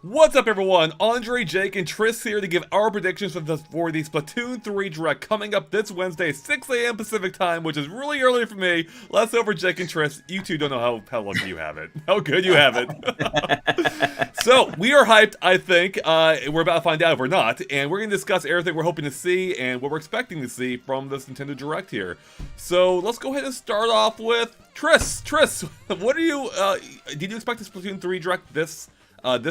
What's up, everyone? Andre, Jake, and Tris here to give our predictions for the Splatoon 3 Direct coming up this Wednesday, 6 a.m. Pacific time, which is really early for me. Let's over Jake and Tris. You two don't know how lucky you have it. How good you have it. So, we are hyped, I think. We're about to find out if we're not. And we're going to discuss everything we're hoping to see and what we're expecting to see from this Nintendo Direct here. So, let's go ahead and start off with Tris. Tris, what are you... did you expect the Splatoon 3 Direct this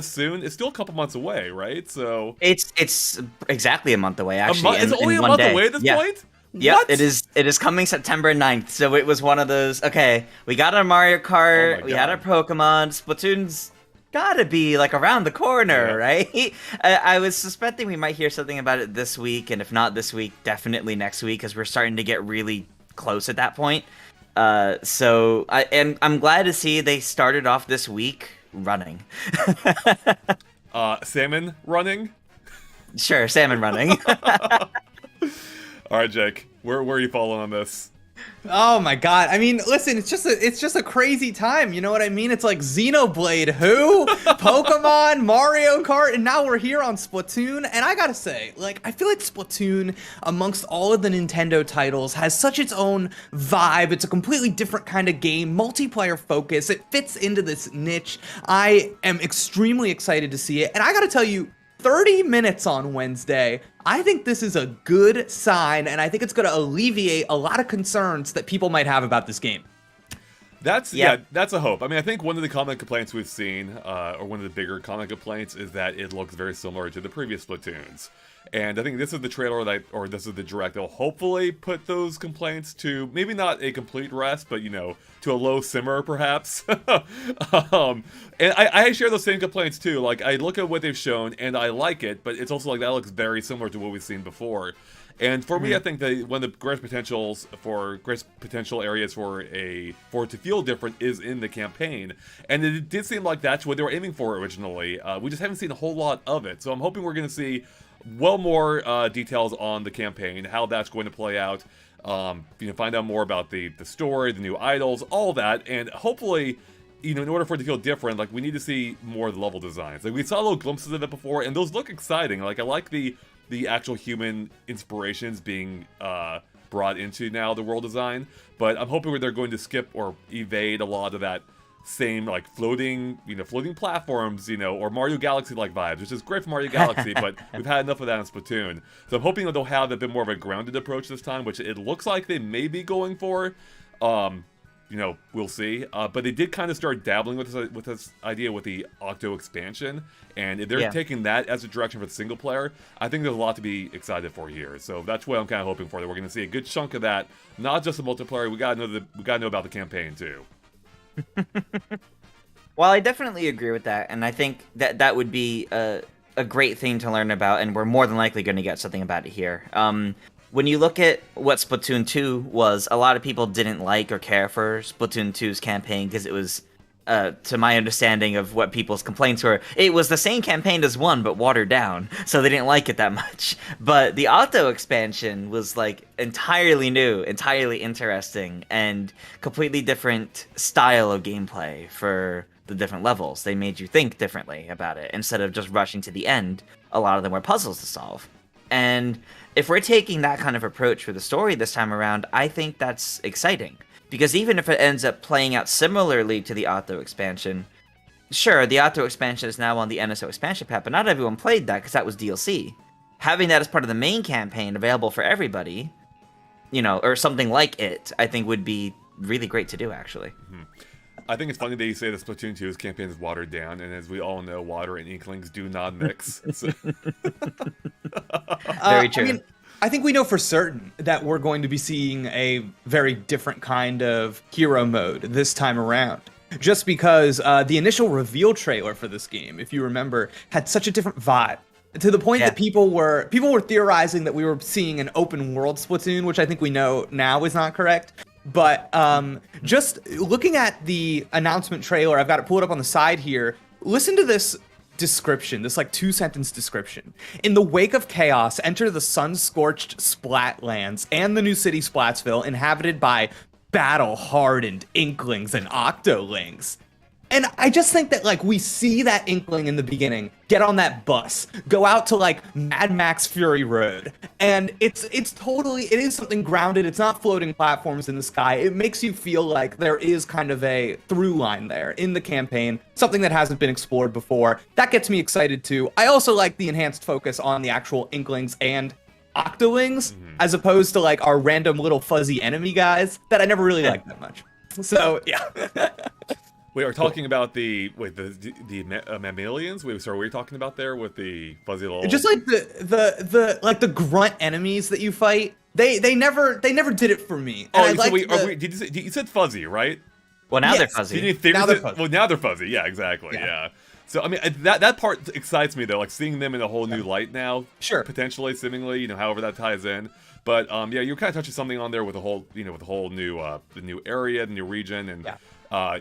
soon? It's still a couple months away, right? So it's exactly a month away. Actually, it's only a month away at this point. Yeah, what? it is coming September 9th. So it was one of those. Okay, we got our Mario Kart, we had our Pokemon. Splatoon's gotta be like around the corner, right? I was suspecting we might hear something about it this week, and if not this week, definitely next week, because we're starting to get really close at that point. So I'm glad to see they started off this week running. Salmon running? Sure, salmon running. All right, Jake, where are you falling on this? Oh my god. I mean, listen, it's just a crazy time, you know what I mean? It's like Xenoblade, who? Pokemon, Mario Kart, and now we're here on Splatoon, and I gotta say, like, I feel like Splatoon, amongst all of the Nintendo titles, has such its own vibe. It's a completely different kind of game, multiplayer focus. It fits into this niche. I am extremely excited to see it, and I gotta tell you, 30 minutes on Wednesday. I think this is a good sign, and I think it's going to alleviate a lot of concerns that people might have about this game. That's a hope. I mean, I think one of the common complaints we've seen, or one of the bigger common complaints, is that it looks very similar to the previous Splatoons. And I think this is the trailer or this is the direct that will hopefully put those complaints to maybe not a complete rest, but to a low simmer perhaps. And I share those same complaints too. Like, I look at what they've shown and I like it, but it's also like that looks very similar to what we've seen before. And for me, I think that one of the greatest potential areas for it to feel different is in the campaign, and it did seem like that's what they were aiming for originally. We just haven't seen a whole lot of it, so I'm hoping we're going to see well more details on the campaign, how that's going to play out. Find out more about the story, the new idols, all that, and hopefully, in order for it to feel different, like, we need to see more of the level designs. Like, we saw little glimpses of it before, and those look exciting. Like, I like the actual human inspirations being brought into now the world design, but I'm hoping they're going to skip or evade a lot of that same, like, floating platforms, or Mario Galaxy-like vibes, which is great for Mario Galaxy, but we've had enough of that in Splatoon. So I'm hoping that they'll have a bit more of a grounded approach this time, which it looks like they may be going for. We'll see. But they did kind of start dabbling with this idea with the Octo expansion, and if they're taking that as a direction for the single player, I think there's a lot to be excited for here. So that's what I'm kind of hoping for. That we're going to see a good chunk of that, not just the multiplayer. We got to know about the campaign too. Well, I definitely agree with that, and I think that would be a great thing to learn about, and we're more than likely going to get something about it here. When you look at what Splatoon 2 was, a lot of people didn't like or care for Splatoon 2's campaign because it was, to my understanding of what people's complaints were, it was the same campaign as 1, but watered down, so they didn't like it that much. But the Octo expansion was, like, entirely new, entirely interesting, and completely different style of gameplay for the different levels. They made you think differently about it. Instead of just rushing to the end, a lot of them were puzzles to solve. And if we're taking that kind of approach for the story this time around, I think that's exciting. Because even if it ends up playing out similarly to the Octo expansion, sure, the Octo expansion is now on the NSO expansion pack, but not everyone played that because that was DLC. Having that as part of the main campaign available for everybody, or something like it, I think would be really great to do, actually. Mm-hmm. I think it's funny that you say that Splatoon 2's campaign is watered down, and as we all know, water and Inklings do not mix. Very true. I think we know for certain that we're going to be seeing a very different kind of hero mode this time around. Just because the initial reveal trailer for this game, if you remember, had such a different vibe. To the point that people were theorizing that we were seeing an open world Splatoon, which I think we know now is not correct. But just looking at the announcement trailer, I've got it pulled up on the side here. Listen to this description, this like 2-sentence description. In the wake of chaos, enter the sun-scorched Splatlands and the new city Splatsville, inhabited by battle-hardened Inklings and Octolings. And I just think that like we see that inkling in the beginning, get on that bus, go out to like Mad Max Fury Road, and it is something grounded. It's not floating platforms in the sky. It makes you feel like there is kind of a through line there in the campaign, something that hasn't been explored before. That gets me excited too. I also like the enhanced focus on the actual inklings and Octolings, as opposed to like our random little fuzzy enemy guys that I never really liked that much. So yeah. We are talking about the mammalians. Wait, sorry, what are you talking about there with the fuzzy little? Just like the grunt enemies that you fight. They never did it for me. And you said fuzzy, right? Well, now they're fuzzy. Now they're fuzzy. Well, now they're fuzzy. Yeah, exactly. Yeah. So I mean, that part excites me though, like seeing them in a whole new light now. Sure. Potentially, seemingly, however that ties in. But yeah, you're kind of touching something on there with the whole, with the whole new, the new area, the new region, and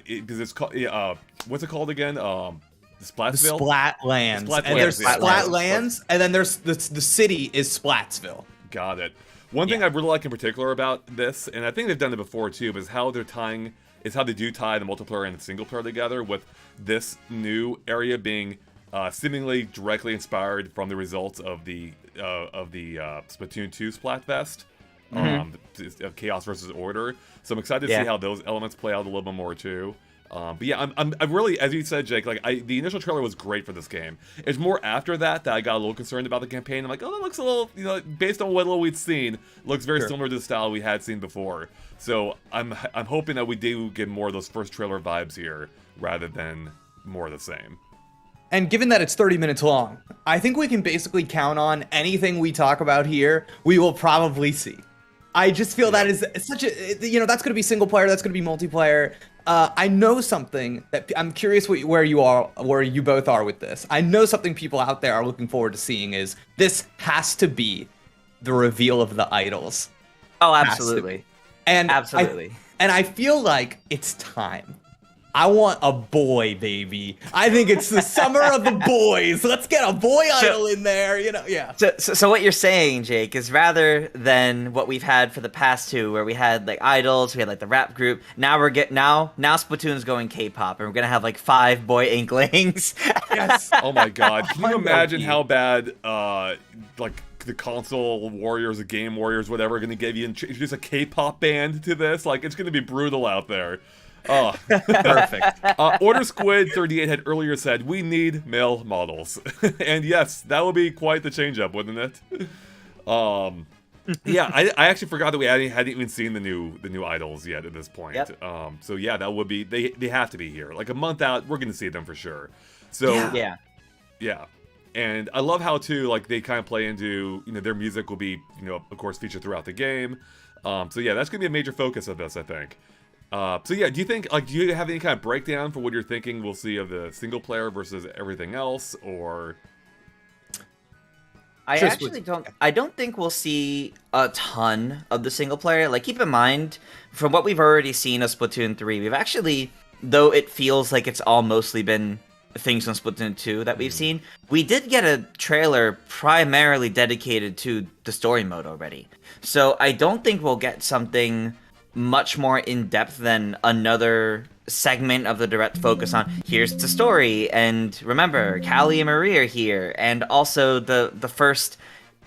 because it's called, what's it called again? Splatsville. Splatlands. And there's Splatlands, and then there's the city is Splatsville. Got it. One thing I really like in particular about this, and I think they've done it before too, is how they do tie the multiplayer and the single player together, with this new area being seemingly directly inspired from the results of the Splatoon 2 Splatfest, of Chaos versus Order. So I'm excited to see how those elements play out a little bit more too. But yeah, I'm really, as you said, Jake, like the initial trailer was great for this game. It's more after that I got a little concerned about the campaign. I'm like, oh, that looks a little, based on what little we'd seen, looks very similar to the style we had seen before. So I'm hoping that we do get more of those first trailer vibes here, rather than more of the same. And given that it's 30 minutes long, I think we can basically count on anything we talk about here, we will probably see. I just feel that is such a, that's going to be single player, that's going to be multiplayer. I know something that I'm curious where you both are with this. I know something people out there are looking forward to seeing is this has to be the reveal of the idols. Oh, absolutely. And absolutely. I feel like it's time. I want a boy, baby. I think it's the summer of the boys. Let's get a boy idol in there, yeah. So what you're saying, Jake, is rather than what we've had for the past two, where we had like idols, we had like the rap group. Now now Splatoon's going K-pop, and we're gonna have like 5 boy inklings. Yes. Oh my God! Can you imagine how bad, like the console warriors, the game warriors, whatever, are gonna give you introduce a K-pop band to this? Like, it's gonna be brutal out there. Oh, perfect. Order Squid 38 had earlier said, we need male models. And yes, that would be quite the change up, wouldn't it? Yeah, I actually forgot that we hadn't even seen the new idols yet at this point. Yep. So yeah, that would be, they have to be here. Like a month out, we're gonna see them for sure. So yeah. And I love how too, like they kind of play into, their music will be, of course, featured throughout the game. So yeah, that's gonna be a major focus of this, I think. So yeah, do you have any kind of breakdown for what you're thinking we'll see of the single player versus everything else, or? I don't think we'll see a ton of the single player. Like, keep in mind, from what we've already seen of Splatoon 3, we've actually, though it feels like it's all mostly been things from Splatoon 2 that we've seen, we did get a trailer primarily dedicated to the story mode already. So I don't think we'll get something much more in-depth than another segment of the direct focus on here's the story, and remember, Callie and Marie are here, and also the first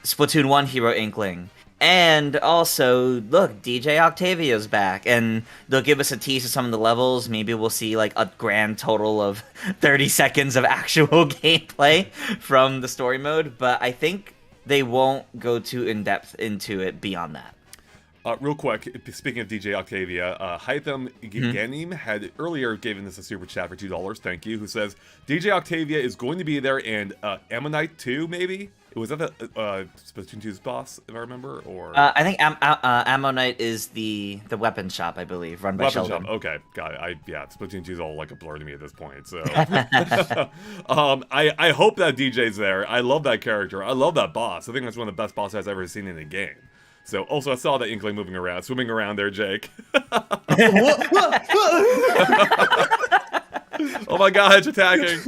Splatoon 1 hero inkling, and also, look, DJ Octavia's back, and they'll give us a tease of some of the levels. Maybe we'll see like a grand total of 30 seconds of actual gameplay from the story mode, but I think they won't go too in-depth into it beyond that. Real quick, speaking of DJ Octavia, Hytham Ganim had earlier given us a super chat for $2, thank you, who says, DJ Octavia is going to be there, and Ammonite 2, maybe? Was that the Splatoon 2's boss, if I remember? Or I think Ammonite is the weapon shop, I believe, run by Sheldon. Shop. Okay, got it. Splatoon 2 is all like a blur to me at this point, so... I hope that DJ's there. I love that character. I love that boss. I think that's one of the best bosses I've ever seen in a game. So, also, I saw that inkling swimming around there, Jake. Oh my God, it's attacking.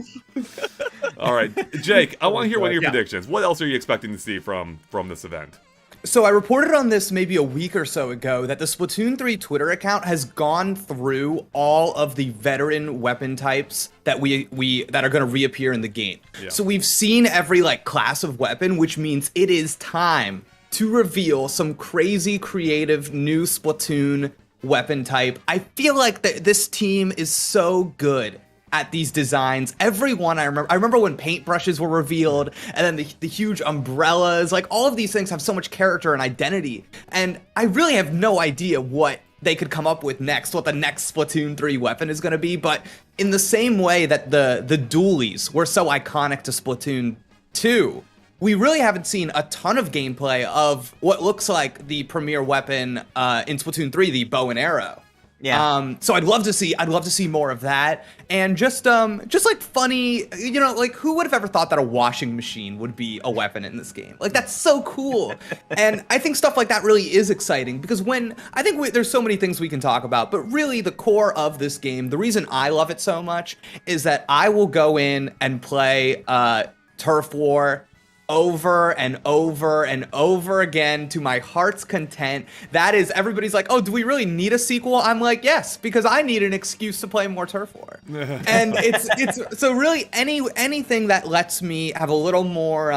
All right, Jake, I want to hear one of your predictions. What else are you expecting to see from this event? So I reported on this maybe a week or so ago that the Splatoon 3 Twitter account has gone through all of the veteran weapon types that that are going to reappear in the game. Yeah. So we've seen every like class of weapon, which means it is time to reveal some crazy creative new Splatoon weapon type. I feel like this team is so good at these designs. Everyone I remember when paintbrushes were revealed, and then the huge umbrellas, like all of these things have so much character and identity. And I really have no idea what they could come up with next, what the next Splatoon 3 weapon is going to be. But in the same way that the dualies were so iconic to Splatoon 2, we really haven't seen a ton of gameplay of what looks like the premier weapon in Splatoon 3, the bow and arrow. Yeah. So I'd love to see more of that, and just like funny, like who would have ever thought that a washing machine would be a weapon in this game? Like that's so cool, and I think stuff like that really is exciting because there's so many things we can talk about, but really the core of this game, the reason I love it so much is that I will go in and play Turf War over and over and over again to my heart's content. That is, everybody's like, oh, do we really need a sequel? I'm like, yes, because I need an excuse to play more Turf War. And it's so really anything that lets me have a little more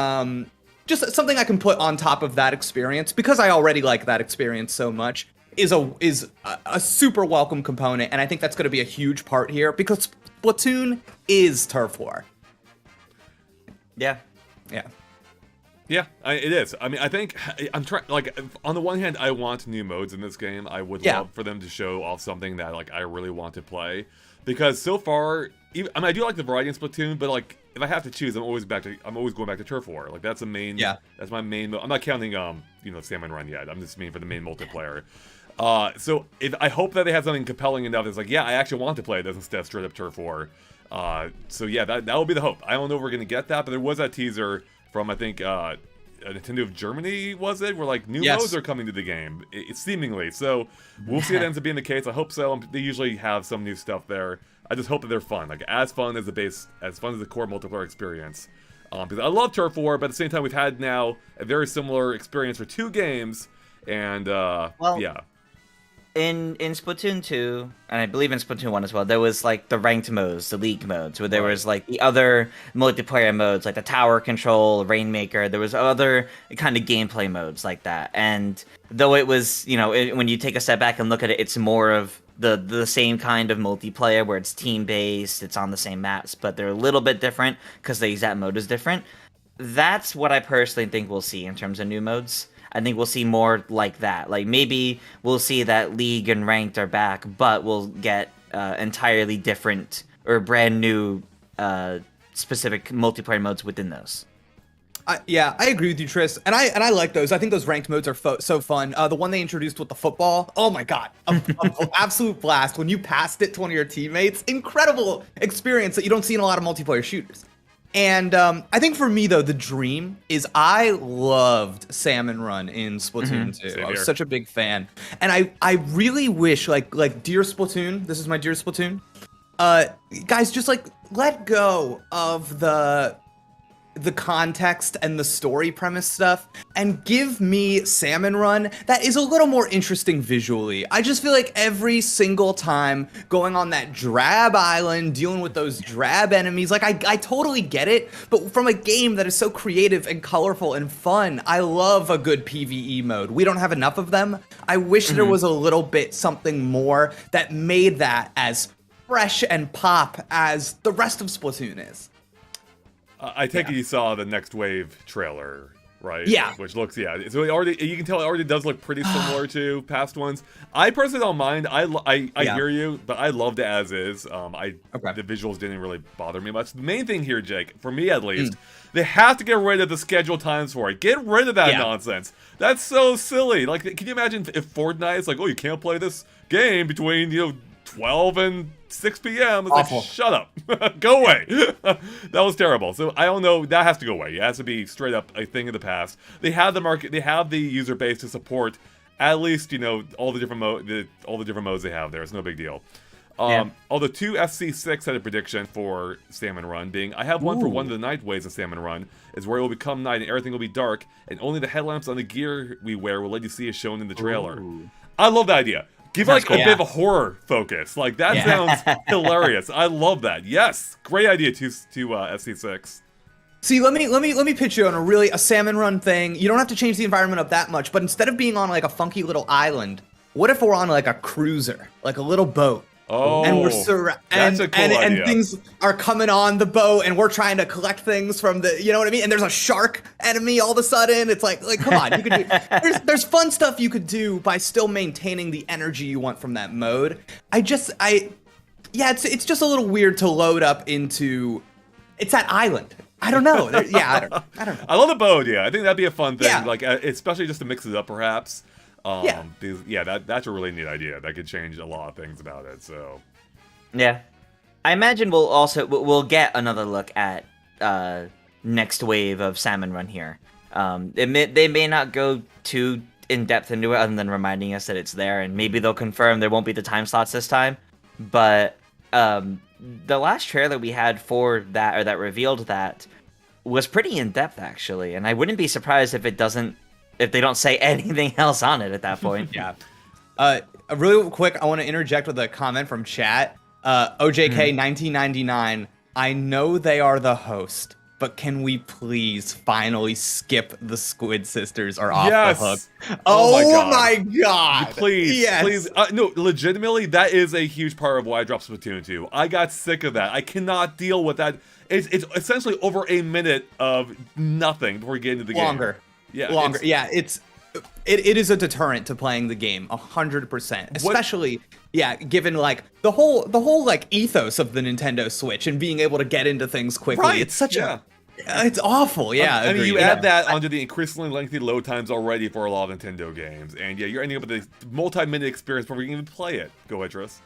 just something I can put on top of that experience, because I already like that experience so much, is a super welcome component. And I think that's going to be a huge part here, because Splatoon is Turf War. Yeah. Yeah, it is. I mean, I think I'm trying. Like, on the one hand, I want new modes in this game. I would love for them to show off something that like I really want to play, because so far, I do like the variety in Splatoon, but like if I have to choose, I'm always going back to Turf War. Like that's the main. Yeah. That's my main. I'm not counting Salmon Run yet. I'm just meaning for the main multiplayer. So I hope that they have something compelling enough that's like, yeah, I actually want to play this instead of straight up Turf War. So yeah, that will be the hope. I don't know if we're gonna get that, but there was that teaser from, I think, Nintendo of Germany, was it? Where, like, new modes are coming to the game, seemingly. So, we'll see if it ends up being the case. I hope so. They usually have some new stuff there. I just hope that they're fun. Like, as fun as the core multiplayer experience. Because I love Turf War, but at the same time, we've had now a very similar experience for 2 games. And, yeah. In Splatoon 2, and I believe in Splatoon 1 as well, there was like the ranked modes, the league modes, where there was like the other multiplayer modes, like the tower control, Rainmaker. There was other kind of gameplay modes like that. And though it was, when you take a step back and look at it, it's more of the same kind of multiplayer where it's team-based, it's on the same maps, but they're a little bit different because the exact mode is different. That's what I personally think we'll see in terms of new modes. I think we'll see more like that. Like, maybe we'll see that League and Ranked are back, but we'll get entirely different or brand new specific multiplayer modes within those. Yeah, I agree with you, Tris, and I like those. I think those ranked modes are so fun. The one they introduced with the football, oh my god, an absolute blast. When you passed it to one of your teammates, incredible experience that you don't see in a lot of multiplayer shooters. And I think for me, though, the dream is I loved Salmon Run in Splatoon 2. I was such a big fan. And I really wish, like Dear Splatoon, this is my Dear Splatoon, guys, just, like, let go of the context and the story premise stuff and give me Salmon Run that is a little more interesting visually. I just feel like every single time going on that drab island, dealing with those drab enemies, like I totally get it, but from a game that is so creative and colorful and fun, I love a good PvE mode. We don't have enough of them. I wish there was a little bit something more that made that as fresh and pop as the rest of Splatoon is. I take it you saw the Next Wave trailer, right? Yeah. Which looks, so you can tell it already does look pretty similar to past ones. I personally don't mind. I hear you, but I loved it as is. The visuals didn't really bother me much. The main thing here, Jake, for me at least, they have to get rid of the scheduled times for it. Get rid of that nonsense. That's so silly. Like, can you imagine if Fortnite is like, oh, you can't play this game between, 12 and 6 p.m. It's awful. Like, shut up. Go away. That was terrible. So I don't know. That has to go away. It has to be straight up a thing of the past. They have the market. They have the user base to support at least, all the different modes they have there. It's no big deal. Yeah. Although 2 FC6 had a prediction for Salmon Run, being, I have one for one of the night ways of Salmon Run, is where it will become night and everything will be dark, and only the headlamps on the gear we wear will let you see as shown in the trailer. Ooh. I love the idea. Give That's like cool. a bit of a horror focus. Like, that sounds hilarious. I love that. Yes, great idea to FC6. See, let me pitch you on a Salmon Run thing. You don't have to change the environment up that much, but instead of being on like a funky little island, what if we're on like a cruiser, like a little boat? Oh, and we're that's a cool idea. and things are coming on the boat, and we're trying to collect things from the, you know what I mean? And there's a shark enemy all of a sudden. It's like come on, you could do, there's fun stuff you could do by still maintaining the energy you want from that mode. It's just a little weird to load up into. It's that island. I don't know. I don't know. I love the boat. Yeah, I think that'd be a fun thing. Yeah. Like, especially just to mix it up, perhaps. Because, that's a really neat idea. That could change a lot of things about it. So, Yeah, I imagine we'll get another look at next wave of Salmon Run here. They may not go too in depth into it, other than reminding us that it's there, and maybe they'll confirm there won't be the time slots this time. But the last trailer we had for that, or that revealed that, was pretty in depth actually, and I wouldn't be surprised if they don't say anything else on it at that point. Yeah. Really quick, I want to interject with a comment from chat. OJK 1999. I know they are the host, but can we please finally skip the Squid Sisters are off the hook? Oh my god. Please, yes. please. No, legitimately, that is a huge part of why I dropped Splatoon 2. I got sick of that. I cannot deal with that. It's essentially over a minute of nothing before we get into the game. Longer. Yeah, it is a deterrent to playing the game 100%, especially given like the whole like ethos of the Nintendo Switch and being able to get into things quickly. Right. It's such it's awful. Yeah, I mean, you agreed. add that onto the increasingly lengthy load times already for a lot of Nintendo games, and you're ending up with a multi-minute experience before you can even play it. Go ahead, Tris.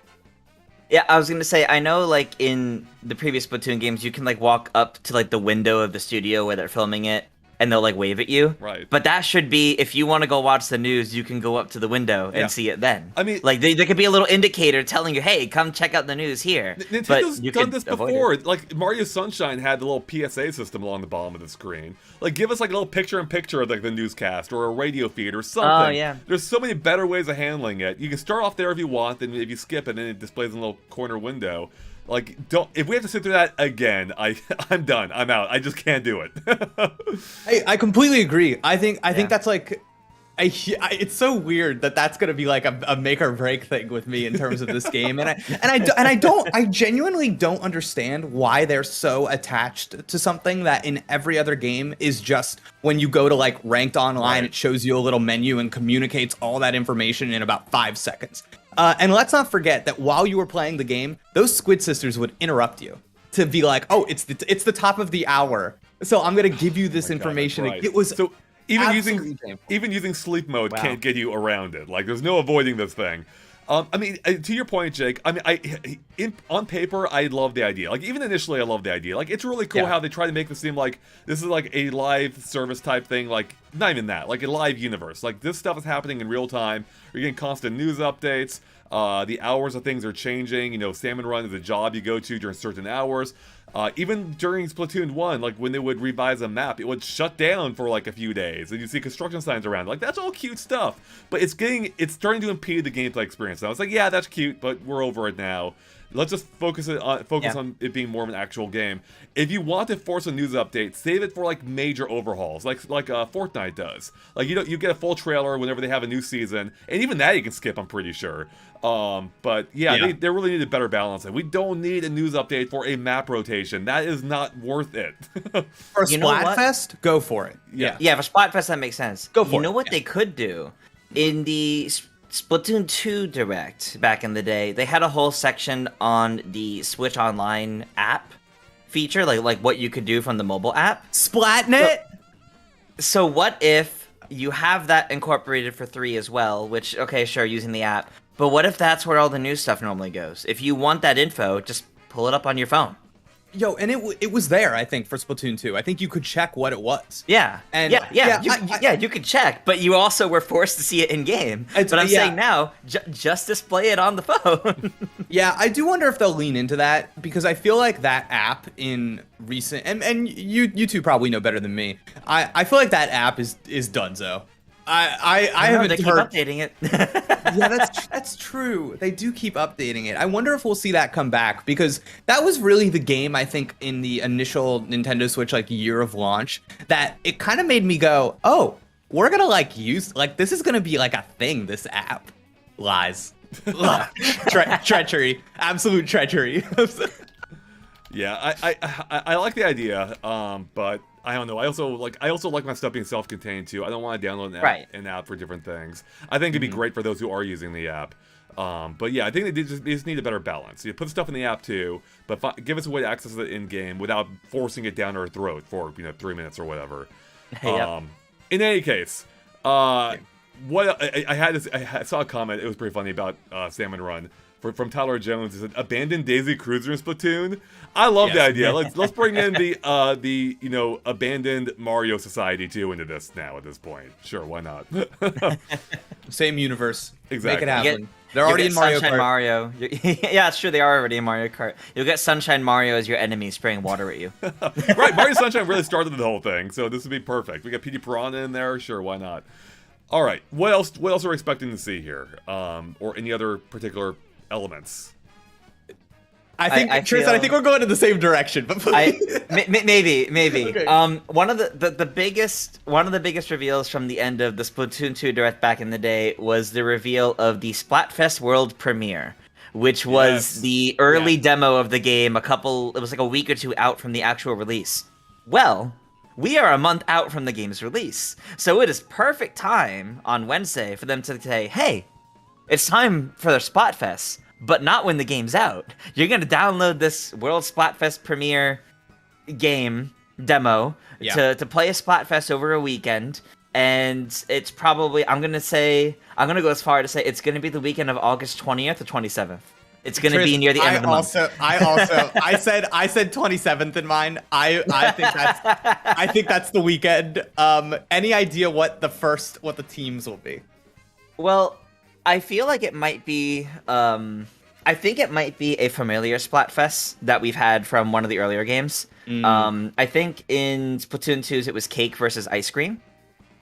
Yeah, I was gonna say, I know like in the previous Splatoon games, you can like walk up to like the window of the studio where they're filming it, and they'll like wave at you. Right. But that should be, if you want to go watch the news, you can go up to the window and see it then. I mean, like there could be a little indicator telling you, hey, come check out the news here. Nintendo's done this before. It. Like Mario Sunshine had the little PSA system along the bottom of the screen. Like, give us like a little picture-in-picture of like the newscast or a radio feed or something. Oh yeah. There's so many better ways of handling it. You can start off there if you want, then if you skip it, then it displays in a little corner window. Like, if we have to sit through that again, I'm done. I'm out. I just can't do it. I completely agree. I think that's like, it's so weird that that's gonna be like a make or break thing with me in terms of this game, and I genuinely don't understand why they're so attached to something that in every other game is just when you go to like ranked online, it shows you a little menu and communicates all that information in about 5 seconds. And let's not forget that while you were playing the game, those Squid Sisters would interrupt you to be like, "Oh, it's the top of the hour, so I'm gonna give you this information." God, It was so even painful. using sleep mode can't get you around it. Like, there's no avoiding this thing. I mean, to your point, Jake. I mean, on paper, I love the idea. Like, even initially, I love the idea. Like, it's really cool how they try to make this seem like this is like a live service type thing. Like, not even that. Like a live universe. Like, this stuff is happening in real time. You're getting constant news updates. The hours of things are changing. You know, Salmon Run is a job you go to during certain hours. Even during Splatoon 1, like when they would revise a map, it would shut down for like a few days, and you see construction signs around. Like, that's all cute stuff, but it's starting to impede the gameplay experience. Now it's like, yeah, that's cute, but we're over it now. Let's just focus on it being more of an actual game. If you want to force a news update, save it for like major overhauls, like Fortnite does. Like, you get a full trailer whenever they have a new season, and even that you can skip, I'm pretty sure. But they really need a better balance. We don't need a news update for a map rotation. That is not worth it. For Splatfest, go for it. Yeah, for Splatfest that makes sense. Go for it. You know what they could do? In the Splatoon 2 Direct back in the day, they had a whole section on the Switch Online app feature, like what you could do from the mobile app. Splatnet? So what if you have that incorporated for 3 as well, which, okay, sure, using the app, but what if that's where all the news stuff normally goes? If you want that info, just pull it up on your phone. Yo, and it was there, I think, for Splatoon 2. I think you could check what it was. Yeah, And you could check, but you also were forced to see it in game. But I'm saying now, just display it on the phone. Yeah, I do wonder if they'll lean into that, because I feel like that app in recent, and you two probably know better than me. I feel like that app is donezo. I haven't they keep heard. updating it. Yeah, that's true. They do keep updating it. I wonder if we'll see that come back, because that was really the game, I think, in the initial Nintendo Switch like year of launch, that it kind of made me go, oh, we're gonna like use, like, this is gonna be like a thing, this app. Lies. Treachery. Absolute treachery. Yeah, I like the idea, but I don't know. I also like my stuff being self-contained too. I don't want to download an app for different things. I think it'd be great for those who are using the app. But yeah, I think they just need a better balance. You put stuff in the app too, but give us a way to access it in game without forcing it down our throat for 3 minutes or whatever. In any case, what I saw a comment. It was pretty funny about Salmon Run from Tyler Jones. It said, "Abandoned Daisy Cruiser in Splatoon." I love the idea. Let's bring in the abandoned Mario Society too into this now at this point. Sure, why not? Same universe. Exactly. Make it happen. They're already in Mario Sunshine Kart. Mario. Yeah, it's true. They are already in Mario Kart. You'll get Sunshine Mario as your enemy spraying water at you. Right, Mario Sunshine really started the whole thing, so this would be perfect. We got Petey Piranha in there. Sure, why not? All right, what else are we expecting to see here, or any other particular elements? I think Tristan, I think we're going in the same direction, but maybe. Okay. One of the biggest reveals from the end of the Splatoon 2 Direct back in the day was the reveal of the Splatfest World Premiere, which was the early demo of the game. It was like a week or two out from the actual release. Well, we are a month out from the game's release, so it is perfect time on Wednesday for them to say, "Hey, it's time for the Splatfest." But not when the game's out. You're going to download this World Splatfest Premiere game demo to play a Splatfest over a weekend. And it's probably, I'm going to go as far to say it's going to be the weekend of August 20th or 27th. It's going to be near the end of the month. I said 27th in mine. I think that's the weekend. Any idea what the teams will be? Well, I feel like it might be, I think it might be a familiar Splatfest that we've had from one of the earlier games. I think in Splatoon 2's it was cake versus ice cream.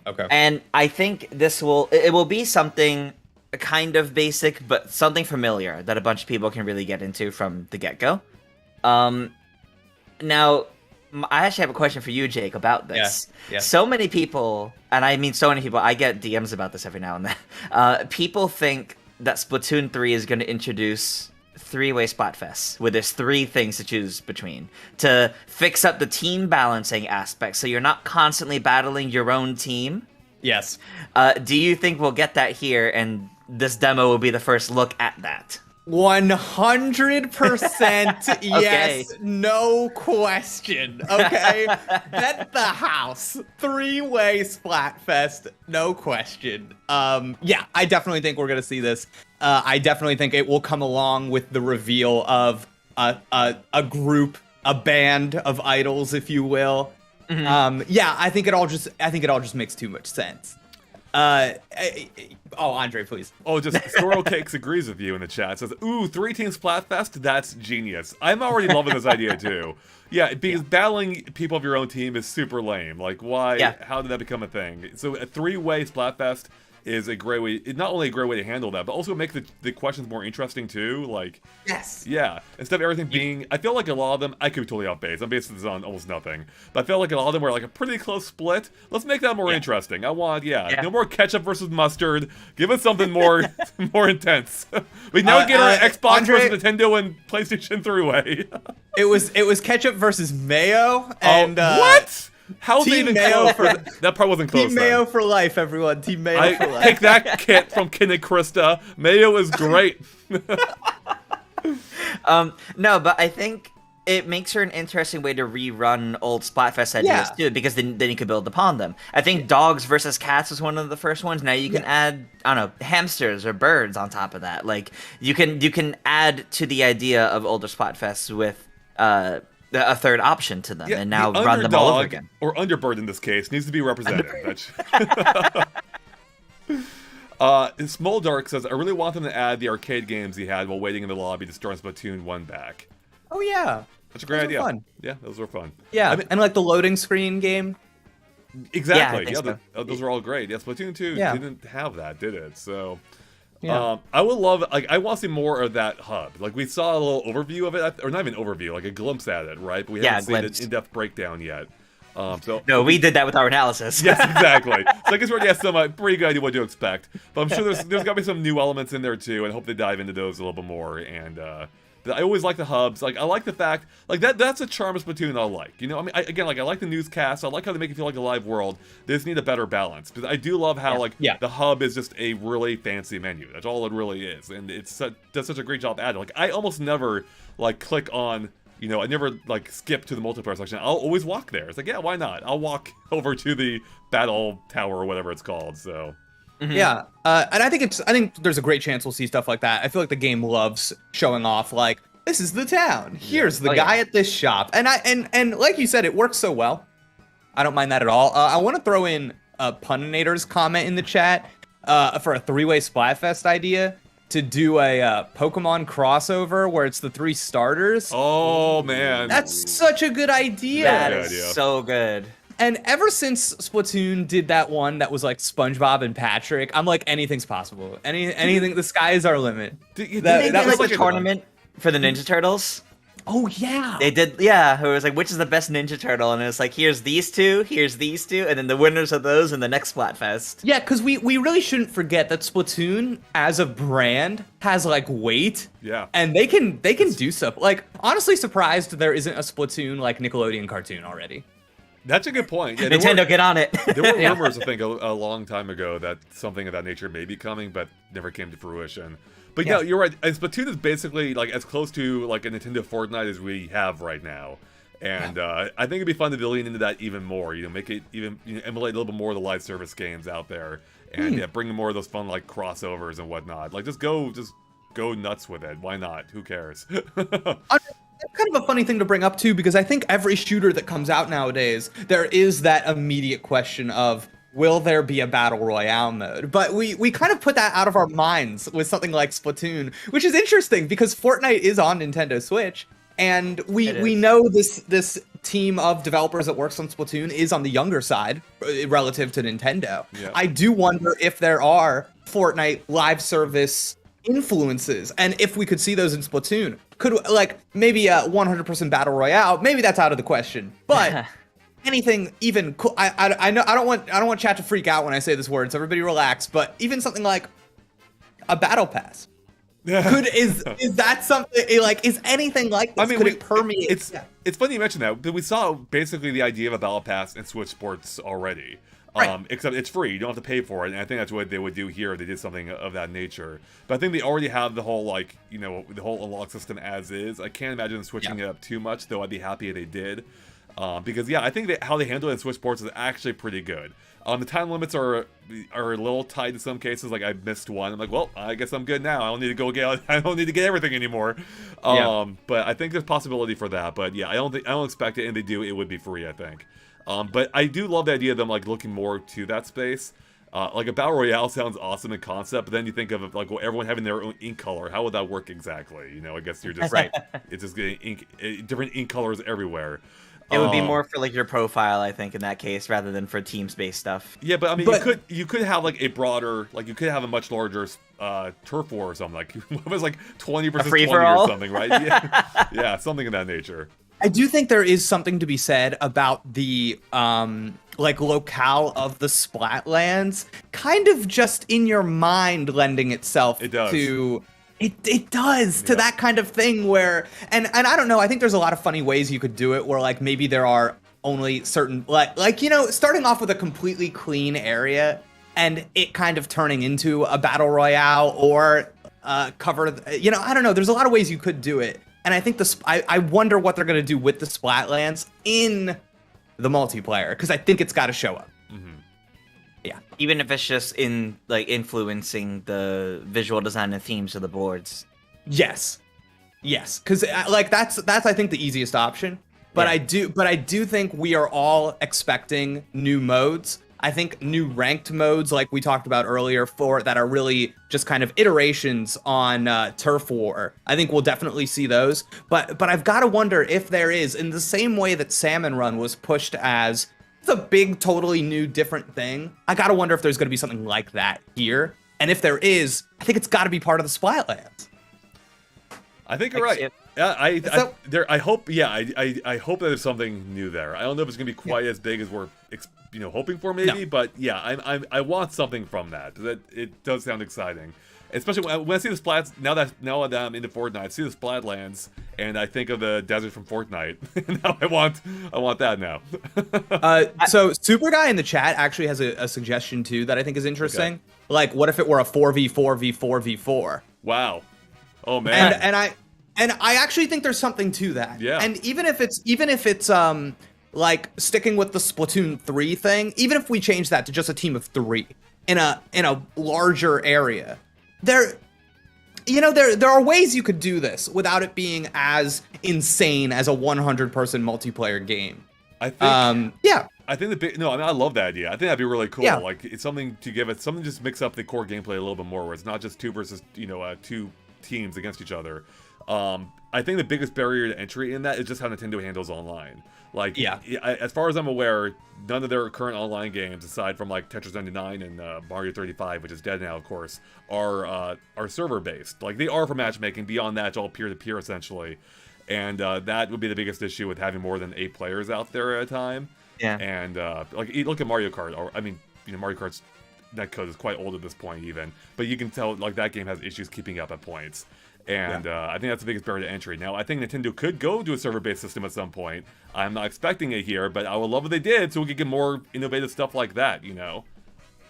Okay. And I think it will be something kind of basic, but something familiar that a bunch of people can really get into from the get-go. Now, I actually have a question for you, Jake, about this. Yeah. So many people, and I mean so many people, I get DMs about this every now and then. People think that Splatoon 3 is going to introduce three-way Splatfests, where there's three things to choose between, to fix up the team balancing aspect, so you're not constantly battling your own team. Yes. Do you think we'll get that here, and this demo will be the first look at that? 100% yes, no question. Okay, bet the house. Three-way Splatfest, no question. Yeah, I definitely think we're gonna see this. I definitely think it will come along with the reveal of a group, a band of idols, if you will. Yeah, I think it all just makes too much sense. Andre, please. Oh, just Squirrel Cakes agrees with you in the chat. Says, "Ooh, 3-team Splatfest? That's genius." I'm already loving this idea too. Yeah, because battling people of your own team is super lame. Like, why? Yeah. How did that become a thing? So a three-way Splatfest is a great way. It's not only a great way to handle that, but also make the questions more interesting too. Like, Yes. yeah, instead of everything being, I feel like a lot of them, I could be totally off base. I'm basing this on almost nothing, but I feel like a lot of them were like a pretty close split. Let's make that more interesting. I want, no more ketchup versus mustard. Give us something more, more intense. We now get our Xbox Andre, versus Nintendo and PlayStation 3-way. It was ketchup versus mayo, and what? How's Team even Mayo close? That part wasn't close. Team Mayo for life, everyone. Team Mayo for life. Take that kit from Kid and Krista. Mayo is great. No, but I think it makes her an interesting way to rerun old Splatfest ideas too, because then you can build upon them. I think dogs versus cats was one of the first ones. Now you can add, I don't know, hamsters or birds on top of that. Like you can add to the idea of older Splatfests with a third option to them, Yeah, and now the run them all over underdog, again. or Underbird in this case, needs to be represented. Small Dark says, I really want them to add the arcade games he had while waiting in the lobby to start Splatoon 1 back. Oh yeah, That's a great idea. Fun. Yeah, those were fun. Yeah, I mean, and like the loading screen game. exactly. Yeah, I think so. Those were all great. Yeah, Splatoon 2 didn't have that, did it? So, Yeah. I would love, like, I want to see more of that hub. Like, we saw a little overview of it, or not even overview, like a glimpse at it, right? But we haven't seen an in-depth breakdown yet. No, we did that with our analysis. Yes, exactly. So I guess we already have some pretty good idea what to expect. But I'm sure there's got to be some new elements in there too, and I hope they dive into those a little bit more. And I always like the hubs. Like, I like the fact, like, that's a charm of Splatoon I like. You know, I mean, I like the newscast. I like how they make it feel like a live world. They just need a better balance. Because I do love how, the hub is just a really fancy menu. That's all it really is. And does such a great job at it. Like, I almost never, like, click on, you know, I never, like, skip to the multiplayer section. I'll always walk there. It's like, yeah, why not? I'll walk over to the battle tower or whatever it's called, so... Mm-hmm. Yeah, and I think there's a great chance we'll see stuff like that. I feel like the game loves showing off, like, this is the town. Here's the guy at this shop, and like you said, it works so well. I don't mind that at all. I want to throw in a Puninator's comment in the chat for a three-way Splatfest idea to do a Pokemon crossover where it's the 3 starters. Oh man, that's such a good idea. That is so good. And ever since Splatoon did that one that was like SpongeBob and Patrick, I'm like, anything's possible. Anything, the sky is our limit. That was like a tournament for the Ninja Turtles. Oh yeah, they did. Yeah, it was like, which is the best Ninja Turtle, and it's like, here's these two, and then the winners of those in the next Splatfest. Yeah, because we really shouldn't forget that Splatoon as a brand has like weight. Yeah, and they can do stuff. Like, honestly, surprised there isn't a Splatoon like Nickelodeon cartoon already. That's a good point. Yeah, Nintendo, get on it. There were rumors, I think, a long time ago that something of that nature may be coming, but never came to fruition. But yeah, you're right. Splatoon is basically like as close to like a Nintendo Fortnite as we have right now, and I think it'd be fun to lean into that even more. You know, make it even emulate a little bit more of the live service games out there, and bring more of those fun like crossovers and whatnot. Like just go nuts with it. Why not? Who cares? That's kind of a funny thing to bring up too, because I think every shooter that comes out nowadays, there is that immediate question of, will there be a battle royale mode? But we kind of put that out of our minds with something like Splatoon, which is interesting because Fortnite is on Nintendo Switch, and we know this team of developers that works on Splatoon is on the younger side relative to Nintendo. Yeah. I do wonder if there are Fortnite live service influences, and if we could see those in Splatoon. Could, like, maybe a 100% battle royale, maybe that's out of the question, but anything even cool. I know I don't want chat to freak out when I say this word, so everybody relax, but even something like a battle pass. Is that something, like, is anything like this? I mean, could it permeate? It's funny you mention that, but we saw basically the idea of a battle pass in Switch Sports already. Right. Except it's free, you don't have to pay for it, and I think that's what they would do here if they did something of that nature. But I think they already have the whole, like, you know, the whole unlock system as is. I can't imagine them switching it up too much, though I'd be happy if they did. Because, yeah, I think how they handle it in Switch Sports is actually pretty good. The time limits are a little tight in some cases. Like, I missed one. I'm like, well, I guess I'm good now. I don't need to get everything anymore. But I think there's possibility for that. But yeah, I don't expect it, and they do, it would be free, I think. But I do love the idea of them like looking more to that space. Like a battle royale sounds awesome in concept, but then you think of like, well, everyone having their own ink color. How would that work exactly? You know, I guess you're just it's just getting different ink colors everywhere. It would be more for like your profile, I think, in that case, rather than for teams-based stuff. Yeah, but I mean, you could have like a broader, like you could have a much larger turf war or something. Like it was like 20 versus 20 or something, right? Yeah, something of that nature. I do think there is something to be said about the like locale of the Splatlands, kind of just in your mind lending itself to to that kind of thing where, and I don't know, I think there's a lot of funny ways you could do it where like maybe there are only certain like you know, starting off with a completely clean area and it kind of turning into a battle royale or cover, you know, I don't know, there's a lot of ways you could do it. And I think I wonder what they're going to do with the Splatlands in the multiplayer, because I think it's got to show up. Mm-hmm. Yeah. Even if it's just in like influencing the visual design and themes of the boards. Yes. Because like that's I think the easiest option. But Yeah. I do think we are all expecting new modes. I think new ranked modes, like we talked about earlier, for that are really just kind of iterations on Turf War. I think we'll definitely see those. But I've got to wonder if there is, in the same way that Salmon Run was pushed as it's a big, totally new, different thing. I got to wonder if there's going to be something like that here. And if there is, I think it's got to be part of the Splatlands. I think you're right. Yeah, I hope. Yeah, I hope that there's something new there. I don't know if it's gonna be quite as big as we're hoping for, maybe. No. But yeah, I want something from that. That it does sound exciting, especially when I see the Splats. Now that I'm into Fortnite, I see the Splatlands, and I think of the desert from Fortnite. Now I want that now. So Super Guy in the chat actually has a suggestion too that I think is interesting. Okay. Like, what if it were a 4v4v4v4? Wow. Oh man. And I actually think there's something to that. Yeah. And even if it's like sticking with the Splatoon 3 thing, even if we change that to just a team of 3 in a larger area, there are ways you could do this without it being as insane as a 100-person multiplayer game. I think. Yeah. I think I love that idea. I think that'd be really cool. Yeah. Like, it's something to give it something, just mix up the core gameplay a little bit more, where it's not just 2 versus 2 teams against each other. I think the biggest barrier to entry in that is just how Nintendo handles online. Like, yeah. As far as I'm aware, none of their current online games, aside from like Tetris 99 and Mario 35, which is dead now, of course, are server based. Like, they are for matchmaking. Beyond that, it's all peer to peer essentially, and that would be the biggest issue with having more than 8 players out there at a time. Yeah. And like, look at Mario Kart. Or I mean, Mario Kart's netcode is quite old at this point, even, but you can tell like that game has issues keeping up at points. And I think that's the biggest barrier to entry. Now, I think Nintendo could go to a server-based system at some point. I'm not expecting it here, but I would love if they did, so we could get more innovative stuff like that,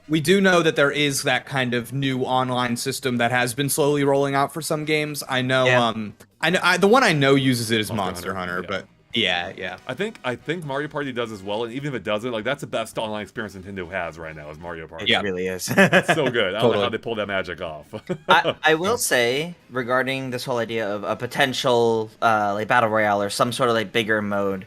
We do know that there is that kind of new online system that has been slowly rolling out for some games. I know, the one I know uses it is Monster Hunter, but yeah. I think Mario Party does as well, and even if it doesn't, like, that's the best online experience Nintendo has right now is Mario Party. It really is. It's so good. I don't know how they pull that magic off. I will say, regarding this whole idea of a potential like battle royale or some sort of like bigger mode,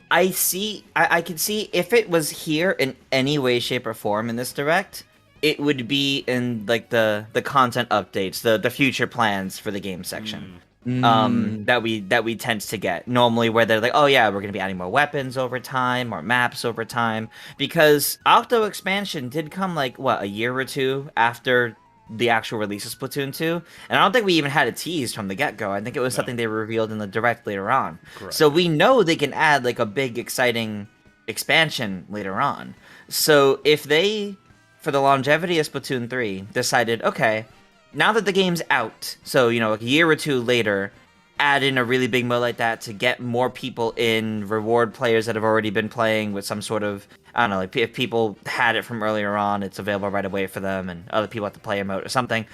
I can see if it was here in any way, shape, or form in this direct, it would be in like the content updates, the future plans for the game section. That we tend to get normally, where they're like, oh yeah, we're gonna be adding more weapons over time, more maps over time, because Octo expansion did come like a year or 2 after the actual release of Splatoon 2, and I don't think we even had a tease from the get-go. I think it was something they revealed in the direct later on. Correct. So we know they can add like a big exciting expansion later on. So if they, for the longevity of Splatoon 3, decided, okay, now that the game's out, so, like a year or 2 later, add in a really big mode like that to get more people in, reward players that have already been playing with some sort of, I don't know, like if people had it from earlier on, it's available right away for them, and other people have to play a mode or something.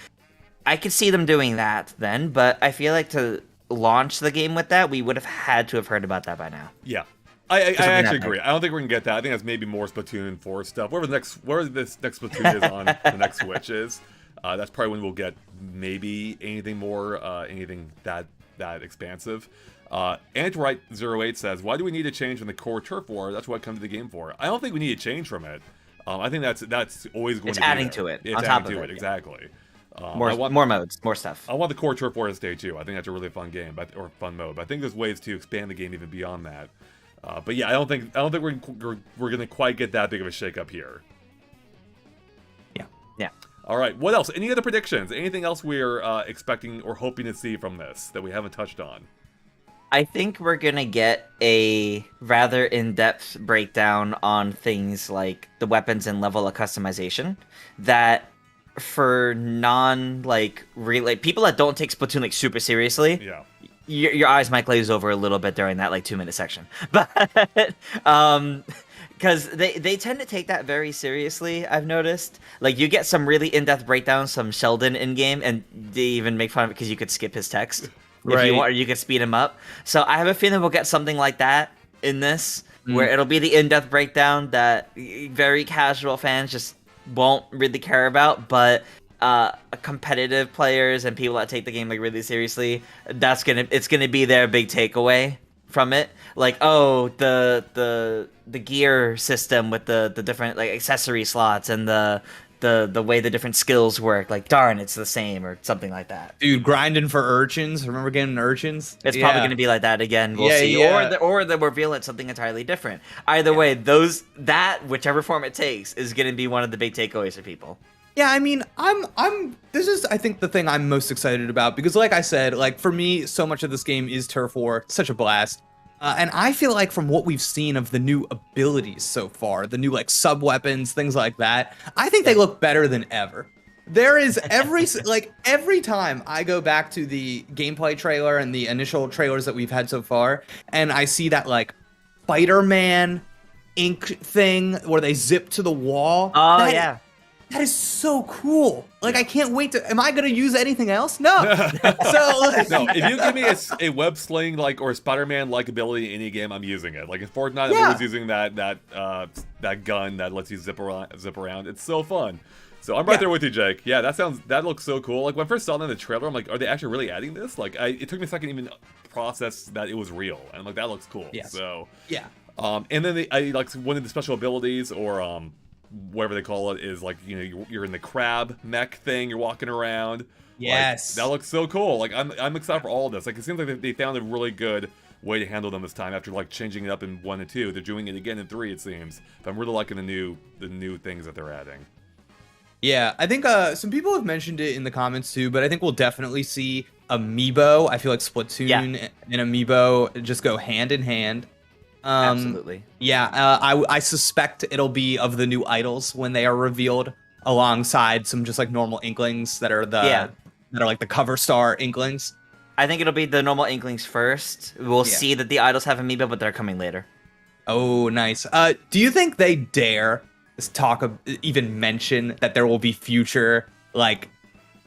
I could see them doing that then, but I feel like to launch the game with that, we would have had to have heard about that by now. Yeah. I actually agree. I don't think we're gonna get that. I think that's maybe more Splatoon 4 stuff. Whatever this next Splatoon is on the next Switch is. That's probably when we'll get maybe anything more, anything that expansive. Antright08 says, why do we need to change from the core Turf War? That's what I come to the game for. I don't think we need to change from it. I think that's always going to be adding to it. It's adding to it, exactly. More modes, more stuff. I want the core Turf War to stay too. I think that's a really fun game, or fun mode. But I think there's ways to expand the game even beyond that. But yeah, I don't think we're gonna quite get that big of a shakeup here. Yeah. All right, what else? Any other predictions? Anything else we're expecting or hoping to see from this that we haven't touched on? I think we're gonna get a rather in-depth breakdown on things like the weapons and level of customization that, for people that don't take Splatoon like super seriously, yeah, your eyes might glaze over a little bit during that like 2-minute section, but because they tend to take that very seriously. I've noticed, like, you get some really in-depth breakdowns, some Sheldon in game, and they even make fun of it because you could skip his text if you want, or you could speed him up. So I have a feeling we'll get something like that in this, where it'll be the in-depth breakdown that very casual fans just won't really care about, but competitive players and people that take the game like really seriously, it's gonna be their big takeaway. from it. Like, oh, the gear system with the different like accessory slots and the way the different skills work. Like, darn, it's the same or something like that. Dude, grinding for urchins. Remember getting urchins? It's probably going to be like that again. We'll see. Yeah. Or they reveal it something entirely different. Either way, whichever form it takes is going to be one of the big takeaways for people. Yeah, I mean, this is, I think, the thing I'm most excited about, because like I said, like, for me, so much of this game is turf war, such a blast. And I feel like from what we've seen of the new abilities so far, the new, like, sub-weapons, things like that, I think they look better than ever. There is every time I go back to the gameplay trailer and the initial trailers that we've had so far, and I see that, like, Spider-Man ink thing where they zip to the wall. Oh, yeah. That is so cool. Like, I can't wait to... Am I going to use anything else? No. No, if you give me a web sling like or Spider-Man-like ability in any game, I'm using it. Like in Fortnite, I'm always using that gun that lets you zip around. It's so fun. So I'm right there with you, Jake. Yeah, that looks so cool. Like when I first saw that in the trailer, I'm like, are they actually really adding this? Like, it took me a second to even process that it was real, and I'm like, that looks cool. Yes. So yeah. And then I like one of the special abilities or whatever they call it is like, you know, you're in the crab mech thing, you're walking around. Yes. Like, that looks so cool. Like I'm excited for all of this. Like it seems like they found a really good way to handle them this time after like changing it up in 1 and 2. They're doing it again in 3, it seems. But I'm really liking the new things that they're adding. Yeah, I think some people have mentioned it in the comments too, but I think we'll definitely see Amiibo. I feel like Splatoon and Amiibo just go hand in hand. Absolutely. Yeah, I suspect it'll be of the new idols when they are revealed alongside some just like normal inklings that are that are like the cover star inklings. I think it'll be the normal inklings first. We'll see that the idols have Amiibo, but they're coming later. Oh, nice. Do you think they dare even mention that there will be future like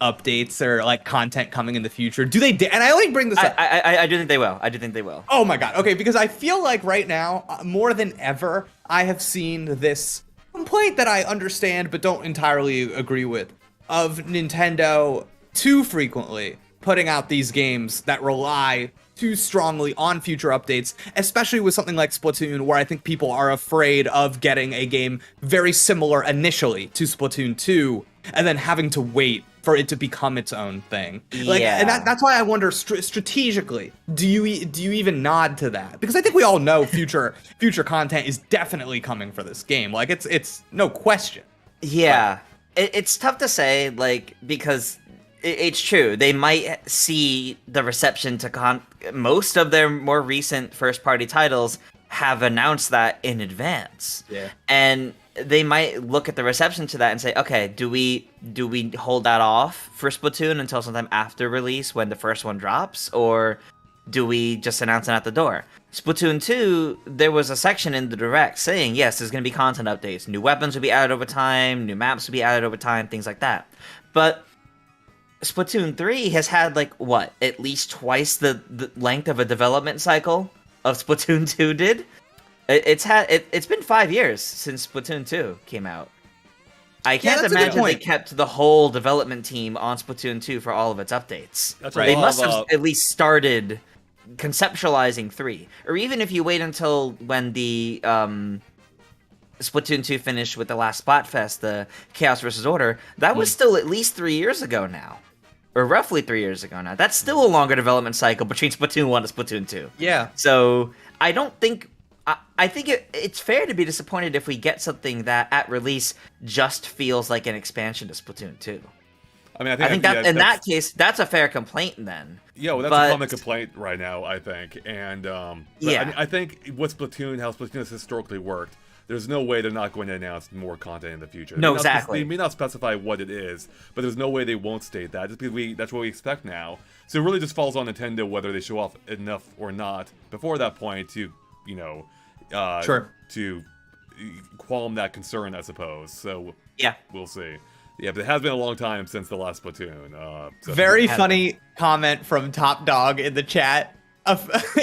updates or like content coming in the future? Do they and I only bring this up. I do think they will. I do think they will. Oh my god. Okay, because I feel like right now, more than ever, I have seen this complaint that I understand but don't entirely agree with of Nintendo too frequently putting out these games that rely too strongly on future updates, especially with something like Splatoon, where I think people are afraid of getting a game very similar initially to Splatoon 2 and then having to wait for it to become its own thing. Like, and that's why I wonder strategically, do you even nod to that? Because I think we all know future content is definitely coming for this game. Like it's no question. Yeah, it's tough to say, like, because it's true. They might see the reception to most of their more recent first-party titles have announced that in advance. Yeah. And they might look at the reception to that and say, okay, do we hold that off for Splatoon until sometime after release when the first one drops, or do we just announce it at the door? Splatoon 2, there was a section in the Direct saying, yes, there's going to be content updates. New weapons will be added over time, new maps will be added over time, things like that. But Splatoon 3 has had, like, what, at least twice the length of a development cycle of Splatoon 2 did? It's been 5 years since Splatoon 2 came out. I can't imagine they kept the whole development team on Splatoon 2 for all of its updates. That's right. They must have at least started conceptualizing 3. Or even if you wait until when the Splatoon 2 finished with the last Splatfest, the Chaos vs. Order, that was still at least 3 years ago now. Or roughly 3 years ago now. That's still a longer development cycle between Splatoon 1 and Splatoon 2. Yeah. So, I don't think... I think it's fair to be disappointed if we get something that, at release, just feels like an expansion to Splatoon 2. I mean, I think that in that case, that's a fair complaint then. Yeah, well, that's a common complaint right now, I think. And I think how Splatoon has historically worked, there's no way they're not going to announce more content in the future. No, exactly. They may not specify what it is, but there's no way they won't state that, just because that's what we expect now. So it really just falls on Nintendo whether they show off enough or not before that point to, you know, to qualm that concern, I suppose. So yeah, we'll see. Yeah, but it has been a long time since the last Splatoon. Very funny comment from Top Dog in the chat.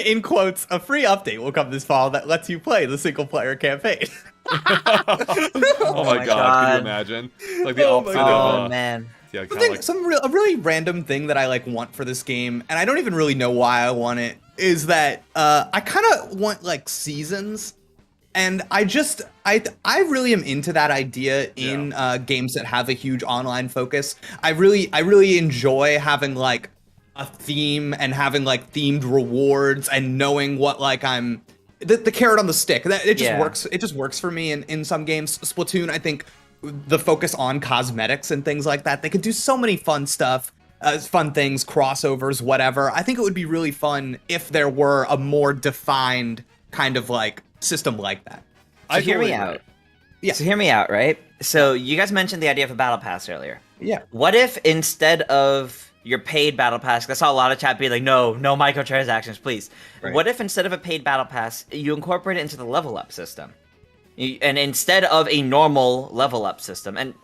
In quotes, a free update will come this fall that lets you play the single-player campaign. Oh my god, can you imagine? Like the opposite of... man. Yeah, a really random thing that I like want for this game, and I don't even really know why I want it, is that I kind of want like seasons, and I really am into that idea in games that have a huge online focus. I really enjoy having like a theme and having like themed rewards and knowing what like I'm the carrot on the stick. That it just works. It just works for me in some games. Splatoon, I think the focus on cosmetics and things like that, they could do so many fun stuff. Fun things, crossovers, whatever. I think it would be really fun if there were a more defined kind of like system like that. So hear me out. Yeah. So hear me out, right? So you guys mentioned the idea of a battle pass earlier. Yeah. What if instead of your paid battle pass, 'cause I saw a lot of chat be like, no microtransactions, please. Right. What if instead of a paid battle pass, you incorporate it into the level up system? And instead of a normal level up system, and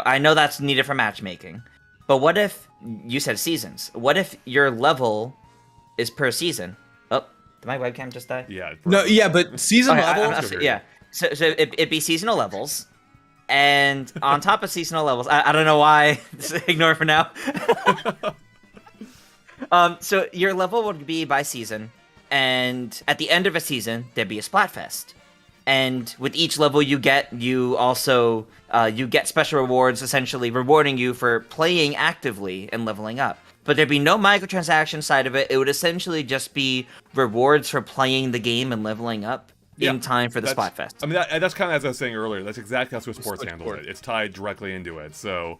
I know that's needed for matchmaking, but what if you said seasons? What if your level is per season? Oh, did my webcam just die? Yeah. No, yeah, but season levels. Yeah. So it'd be seasonal levels, and on top of seasonal levels, I don't know why. Just ignore it for now. So your level would be by season, and at the end of a season, there'd be a Splatfest. And with each level you get special rewards, essentially rewarding you for playing actively and leveling up. But there'd be no microtransaction side of it. It would essentially just be rewards for playing the game and leveling up in time for the Splatfest. I mean, that's kind of, as I was saying earlier, that's exactly how Swiss Sports handles it. It's tied directly into it. So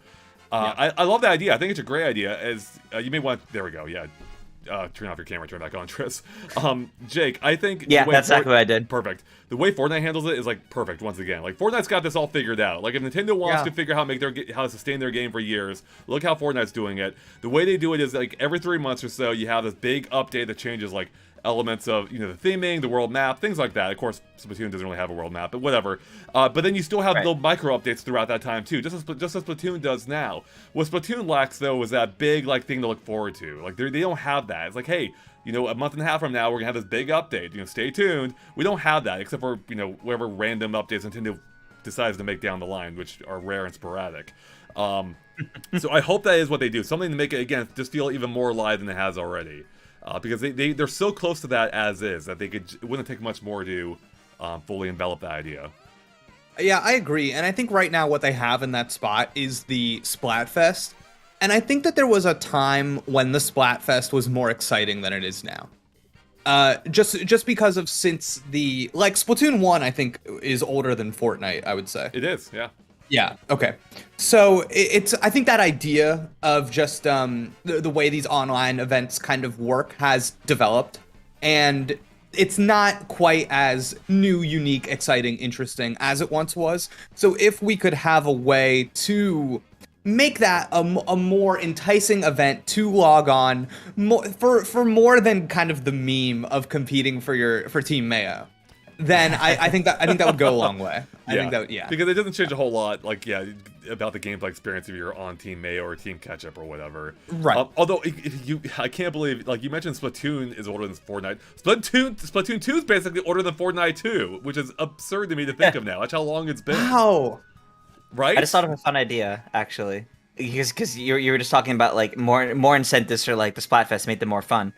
I love the idea. I think it's a great idea. As you may want, there we go, yeah. Turn off your camera, turn back on, Tris. Jake, I think... Yeah, that's exactly what I did. Perfect. The way Fortnite handles it is, like, perfect, once again. Like, Fortnite's got this all figured out. Like, if Nintendo wants to figure out how to sustain their game for years, look how Fortnite's doing it. The way they do it is, like, every 3 months or so, you have this big update that changes, like, elements of, the theming, the world map, things like that. Of course, Splatoon doesn't really have a world map, but whatever. But then you still have little micro updates throughout that time too, just as Splatoon does now. What Splatoon lacks though is that big thing to look forward to. Like they don't have that. It's like, hey, a month and a half from now we're gonna have this big update. Stay tuned. We don't have that except for whatever random updates Nintendo decides to make down the line, which are rare and sporadic. So I hope that is what they do. Something to make it again just feel even more alive than it has already. Because they're so close to that as is that it wouldn't take much more to fully envelop that idea. Yeah, I agree. And I think right now what they have in that spot is the Splatfest. And I think that there was a time when the Splatfest was more exciting than it is now. Just because of since the... Like, Splatoon 1, I think, is older than Fortnite, I would say. It is, yeah. Yeah, okay. So it's I think that idea of just the way these online events kind of work has developed, and it's not quite as new, unique, exciting, interesting as it once was. So if we could have a way to make that a more enticing event to log on for more than kind of the meme of competing for Team Mayo, then I think that would go a long way. I think that because it doesn't change a whole lot, about the gameplay experience if you're on Team Mayo or Team Ketchup or whatever. Right. Although I can't believe, you mentioned Splatoon is older than Fortnite. Splatoon 2 is basically older than Fortnite 2, which is absurd to me to think of now. That's how long it's been. Wow. Right? I just thought of a fun idea, actually. Because you were just talking about more incentives for the Splatfest, make them more fun.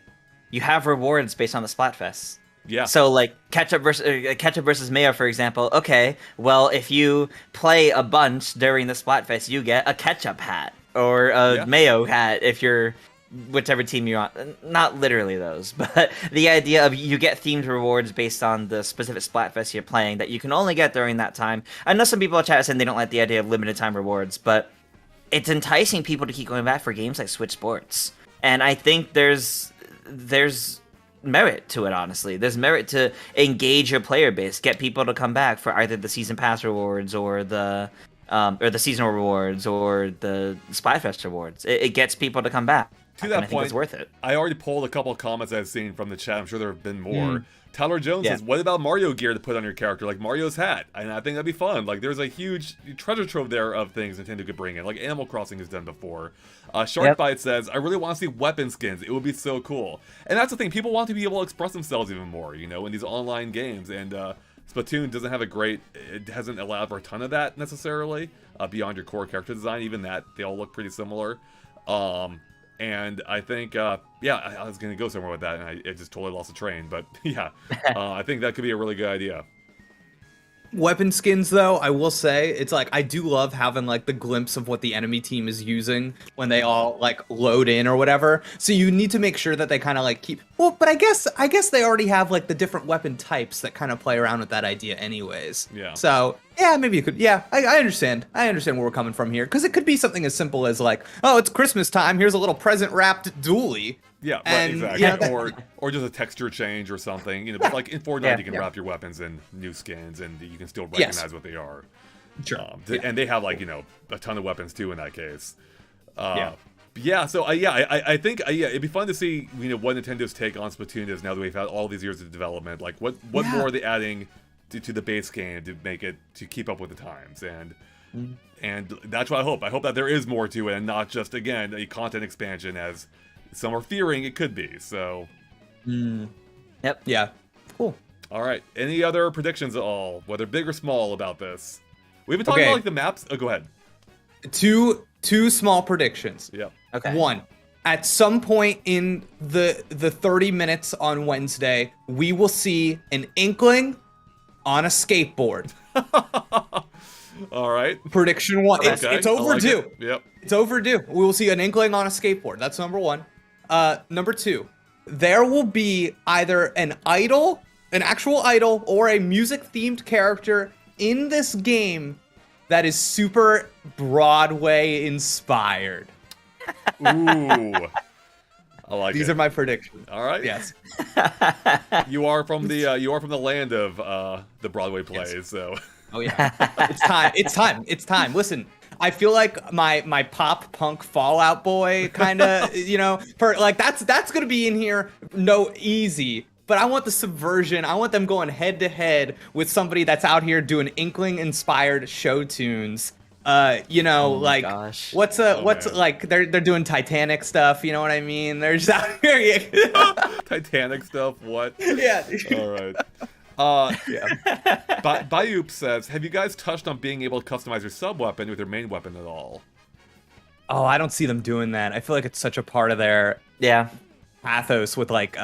You have rewards based on the Splatfest. Yeah. So ketchup versus mayo, for example. Okay, well if you play a bunch during the Splatfest, you get a ketchup hat or a mayo hat if you're whichever team you're on. Not literally those, but the idea of you get themed rewards based on the specific Splatfest you're playing that you can only get during that time. I know some people in chat saying they don't like the idea of limited time rewards, but it's enticing people to keep going back for games like Switch Sports, and I think there's merit to it. Honestly, there's merit to engage your player base, get people to come back for either the season pass rewards or the seasonal rewards or the Splatfest rewards. It gets people to come back. To that point, I think it's worth it. I already pulled a couple of comments I've seen from the chat. I'm sure there have been more. Tyler Jones says, what about Mario gear to put on your character, like Mario's hat? And I think that'd be fun. There's a huge treasure trove there of things Nintendo could bring in, like Animal Crossing has done before. Sharkbite says, I really want to see weapon skins. It would be so cool. And that's the thing. People want to be able to express themselves even more, in these online games. And Splatoon doesn't have it hasn't allowed for a ton of that necessarily, beyond your core character design. Even that, they all look pretty similar. And I think, yeah, I was going to go somewhere with that, and I just totally lost the train. But yeah, I think that could be a really good idea. Weapon skins, though, I will say, it's like, I do love having, like, the glimpse of what the enemy team is using when they all, like, load in or whatever. So you need to make sure that they kind of, like, keep... Well, but I guess they already have, like, the different weapon types that kind of play around with that idea anyways. Yeah. So, yeah, maybe you could... Yeah, I understand. I understand where we're coming from here. Because it could be something as simple as, like, oh, it's Christmas time, here's a little present-wrapped dually. Yeah, And, right, exactly. Or just a texture change or something. You know, but like in Fortnite, you can wrap your weapons in new skins, and you can still recognize what they are. Sure. And they have like a ton of weapons too in that case. Yeah. Yeah. So I think it'd be fun to see what Nintendo's take on Splatoon is now that we've had all these years of development. Like what more are they adding to the base game to make it to keep up with the times and that's what I hope. I hope that there is more to it and not just again a content expansion as some are fearing it could be. So. Yep. Yeah. Cool. All right. Any other predictions at all, whether big or small, about this? We haven't talked about like the maps. Oh, go ahead. Two small predictions. Yep. Okay. One, at some point in the 30 minutes on Wednesday, we will see an Inkling on a skateboard. All right. Prediction one. Okay. It's overdue. Like it. Yep. It's overdue. We will see an Inkling on a skateboard. That's number one. Number two, there will be either an idol, an actual idol, or a music-themed character in this game that is super Broadway inspired. Ooh. I like These it. are my predictions. All right. Yes. You are from the land of the Broadway plays, Yes. so. Oh yeah. It's time. It's time. It's time. Listen, I feel like my pop punk Fallout Boy kind of, that's going to be in here easy. But I want the subversion. I want them going head to head with somebody that's out here doing Inkling inspired show tunes. Gosh. What's man. like they're doing Titanic stuff, you know what I mean? They're just out here. Titanic stuff. What? Yeah. All right. Bayoup says, have you guys touched on being able to customize your sub weapon with your main weapon at all? Oh, I don't see them doing that. I feel like it's such a part of their pathos with like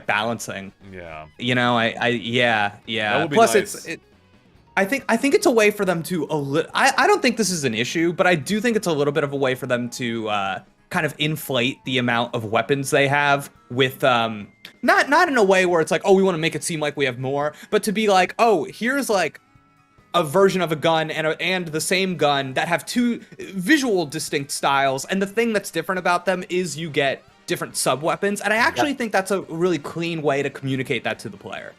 balancing. Yeah. Yeah. That would be Plus nice. I think it's a way for them to I don't think this is an issue, but I do think it's a little bit of a way for them to kind of inflate the amount of weapons they have with not in a way where it's like, oh, we want to make it seem like we have more, but to be like, oh, here's like a version of a gun and the same gun that have two visual distinct styles, and the thing that's different about them is you get different sub weapons, and I actually think that's a really clean way to communicate that to the player.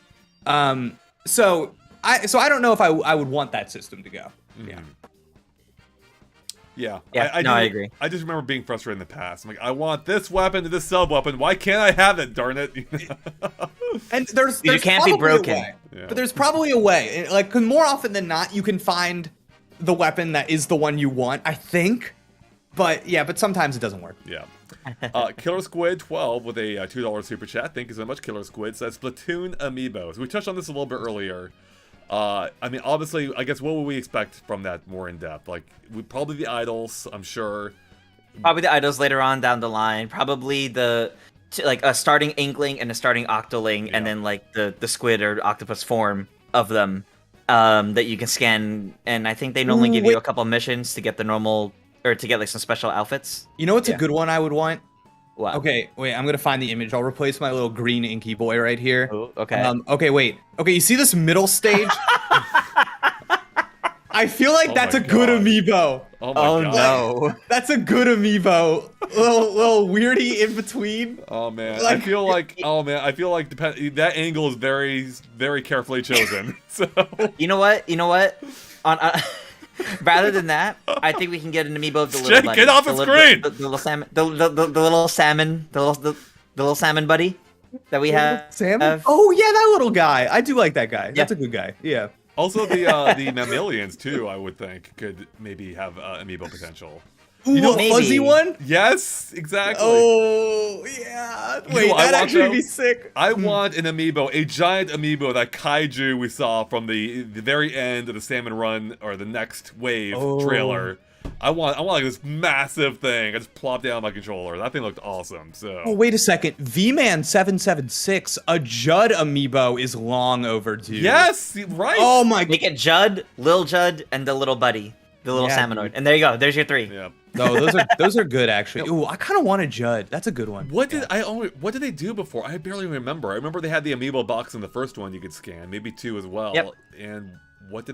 So I don't know if I would want that system to go. Yeah. I agree. I just remember being frustrated in the past. I'm like, I want this weapon to this sub weapon. Why can't I have it? Darn it! And there's You can't be probably a broken. way. Yeah. But there's probably a way. Like, 'cause more often than not, you can find the weapon that is the one you want, I think. But sometimes it doesn't work. Yeah. Killer Squid 12 with a $2 super chat. Thank you so much, Killer Squid. Says Splatoon Amiibo. So we touched on this a little bit earlier. I mean, obviously, I guess what would we expect from that more in depth? Like, probably the idols, I'm sure. Probably the idols later on down the line. Probably like a starting Inkling and a starting Octoling, and then like the squid or octopus form of them that you can scan. And I think they normally give you a couple missions to get the normal, or to get like some special outfits. You know what's a good one I would want? What? Okay, wait, I'm gonna find the image. I'll replace my little green inky boy right here. Ooh, okay. Okay, wait. Okay, you see this middle stage? I feel like that's my a good God. amiibo. Oh my god. no. That's a good amiibo. Little weirdy in between. Oh man. Like- I feel like that angle is very, very carefully chosen. So You know what? On rather than that, I think we can get an amiibo of the little Jake, buddy. get off the the little- screen! The little salmon, the little salmon, the little salmon buddy that we have. Salmon? Oh yeah, that little guy. I do like that guy. That's a good guy. Yeah. also the mammalians too, I would think, could maybe have amiibo potential. Ooh, know- a fuzzy Maybe. one? Yes, exactly. Oh yeah. You know Wait, what I that'd want, actually though? be sick. I want an amiibo, a giant amiibo, that kaiju we saw from the very end of the Salmon Run or the next wave trailer. I want like this massive thing. I just plop down my controller. That thing looked awesome. So. Oh, wait a second. V-Man776, a Judd amiibo is long overdue. Yes, right. Oh my. Make it Judd, Lil Judd, and the little buddy, the little Salmonoid, and there you go. There's your 3. Yeah. No, those are good actually. Ooh, I kind of want a Judd. That's a good one. What did they do before? I barely remember. I remember they had the amiibo box in the first one you could scan, maybe 2 as well. Yep. And what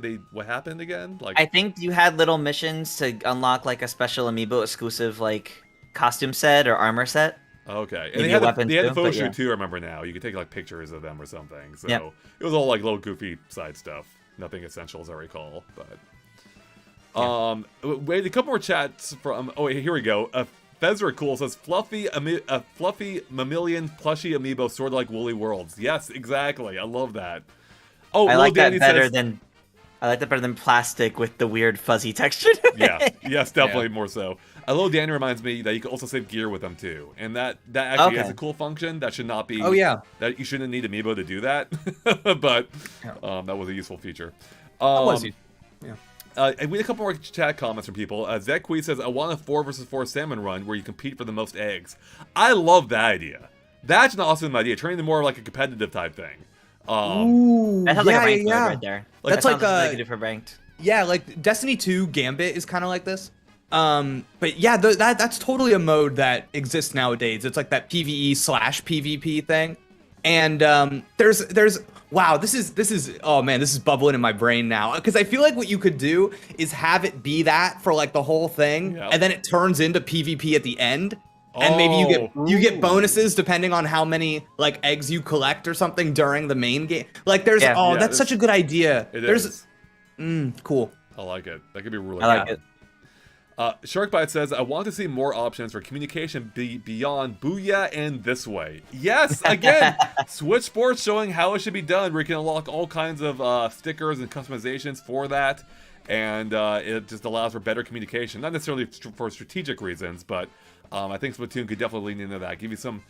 happened again? Like I think you had little missions to unlock like a special amiibo exclusive like costume set or armor set. Okay, and Maybe they had weapons the too, photo but shoot yeah. too. I remember now. You could take like pictures of them or something. So Yep. it was all like little goofy side stuff. Nothing essential as I recall. But wait, a couple more chats from. Oh wait, here we go. Fezra Cool says fluffy mammalian plushie amiibo sort of like Woolly Worlds. Yes, exactly. I love that. Oh, I like that Danny better says, than plastic with the weird fuzzy texture. Yeah, yes, definitely more so. Hello, Danny reminds me that you can also save gear with them too, and that actually has a cool function that should not be. Oh yeah. That you shouldn't need Amiibo to do that, but that was a useful feature. Yeah. And we had a couple more chat comments from people. Zekwe says, "I want a 4 versus 4 salmon run where you compete for the most eggs." I love that idea. That's an awesome idea. Turning it more like a competitive type thing. Ooh, That sounds like a ranked mode right there. That's that sounds like good for ranked. Yeah, like Destiny 2 Gambit is kind of like this. But yeah, that's totally a mode that exists nowadays. It's like that PvE/PvP thing. And there's wow, this is oh man, this is bubbling in my brain now, because I feel like what you could do is have it be that for like the whole thing, and then it turns into PvP at the end. And maybe you get bonuses depending on how many like eggs you collect or something during the main game. Like there's that's such a good idea. Cool. I like it. That could be really. I like it. Sharkbite says, "I want to see more options for communication beyond BOOYEAH and this way." Yes, again, Switch Sports showing how it should be done. Where you can unlock all kinds of stickers and customizations for that, and it just allows for better communication. Not necessarily for strategic reasons, but I think Splatoon could definitely lean into that. Give you some,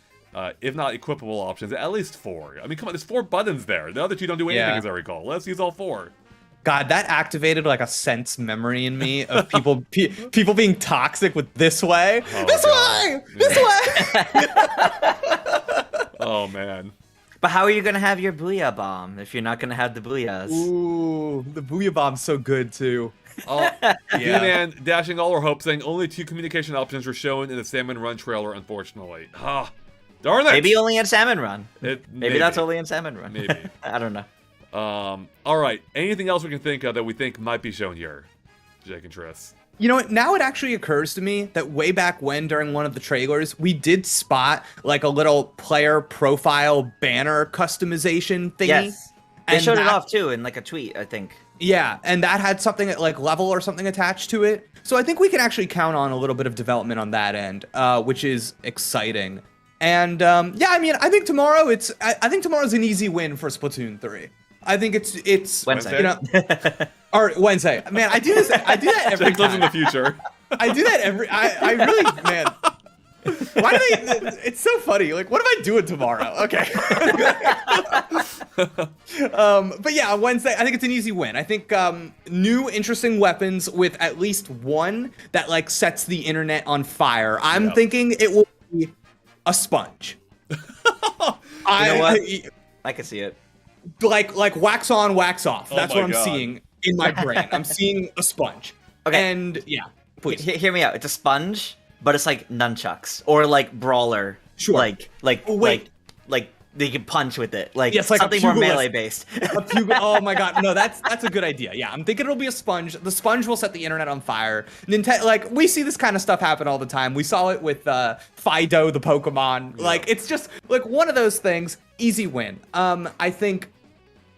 if not equipable options, at least 4. I mean, come on, there's 4 buttons there. The other 2 don't do anything, as I recall. Let's use all 4. God, that activated like a sense memory in me of people being toxic with this way. Oh, This way! Oh, man. But how are you gonna have your BOOYEAH bomb if you're not gonna have the BOOYAHs? Ooh, the BOOYEAH bomb's so good too. D-Man dashing all our hopes, saying only 2 communication options were shown in the Salmon Run trailer, unfortunately. Ah, darn it! Maybe only in Salmon Run. Maybe That's only in Salmon Run. Maybe. I don't know. All right. Anything else we can think of that we think might be shown here, Jake and Triss? You know what? Now it actually occurs to me that way back when, during one of the trailers, we did spot like a little player profile banner customization thingy. Yes. They And showed it that- off too in like a tweet, I think. Yeah, and that had something like level or something attached to it. So I think we can actually count on a little bit of development on that end, which is exciting. And yeah, I mean, I think tomorrow's an easy win for Splatoon 3. I think it's Wednesday. You know, or Wednesday. Man, I do that every Jake lives in time. the future. I do that I really, man. Why do they? It's so funny. Like, what am I doing tomorrow? Okay. But yeah, on Wednesday, I think it's an easy win. I think new interesting weapons with at least one that like sets the internet on fire. I'm thinking it will be a sponge. You know what? I can see it. Like wax on, wax off. That's my what I'm God. seeing in my brain. I'm seeing a sponge. Okay. And yeah, please. Hear me out. It's a sponge, but it's like nunchucks or like brawler. Sure. Like they can punch with it. Like, Yes, like a something more pugilist. melee based. Oh my God, no, that's a good idea. Yeah, I'm thinking it'll be a sponge. The sponge will set the internet on fire. Like we see this kind of stuff happen all the time. We saw it with Fido, the Pokemon. Like it's just like one of those things. Easy win. I think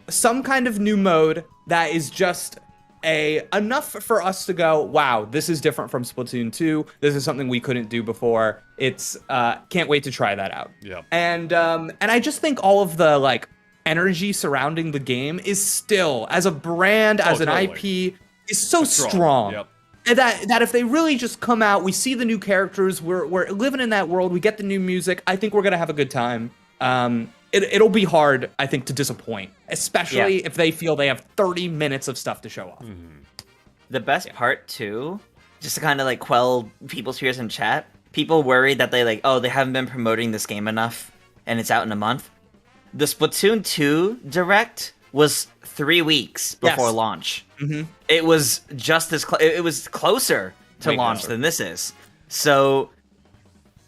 some kind of new mode that is just enough for us to go, wow, this is different from Splatoon 2. This is something we couldn't do before. It's can't wait to try that out. Yeah. And I just think all of the like energy surrounding the game is still, as a brand, as an totally. IP, is so strong. Yep. And that if they really just come out, we see the new characters, we're living in that world, we get the new music, I think we're gonna have a good time. It'll be hard, I think, to disappoint, especially if they feel they have 30 minutes of stuff to show off. Mm-hmm. The best part too just to kind of like quell people's fears in chat. People worried that they haven't been promoting this game enough, and it's out in a month. The Splatoon 2 Direct was 3 weeks before launch. Mm-hmm. It was just as it was closer to launch than this is. So,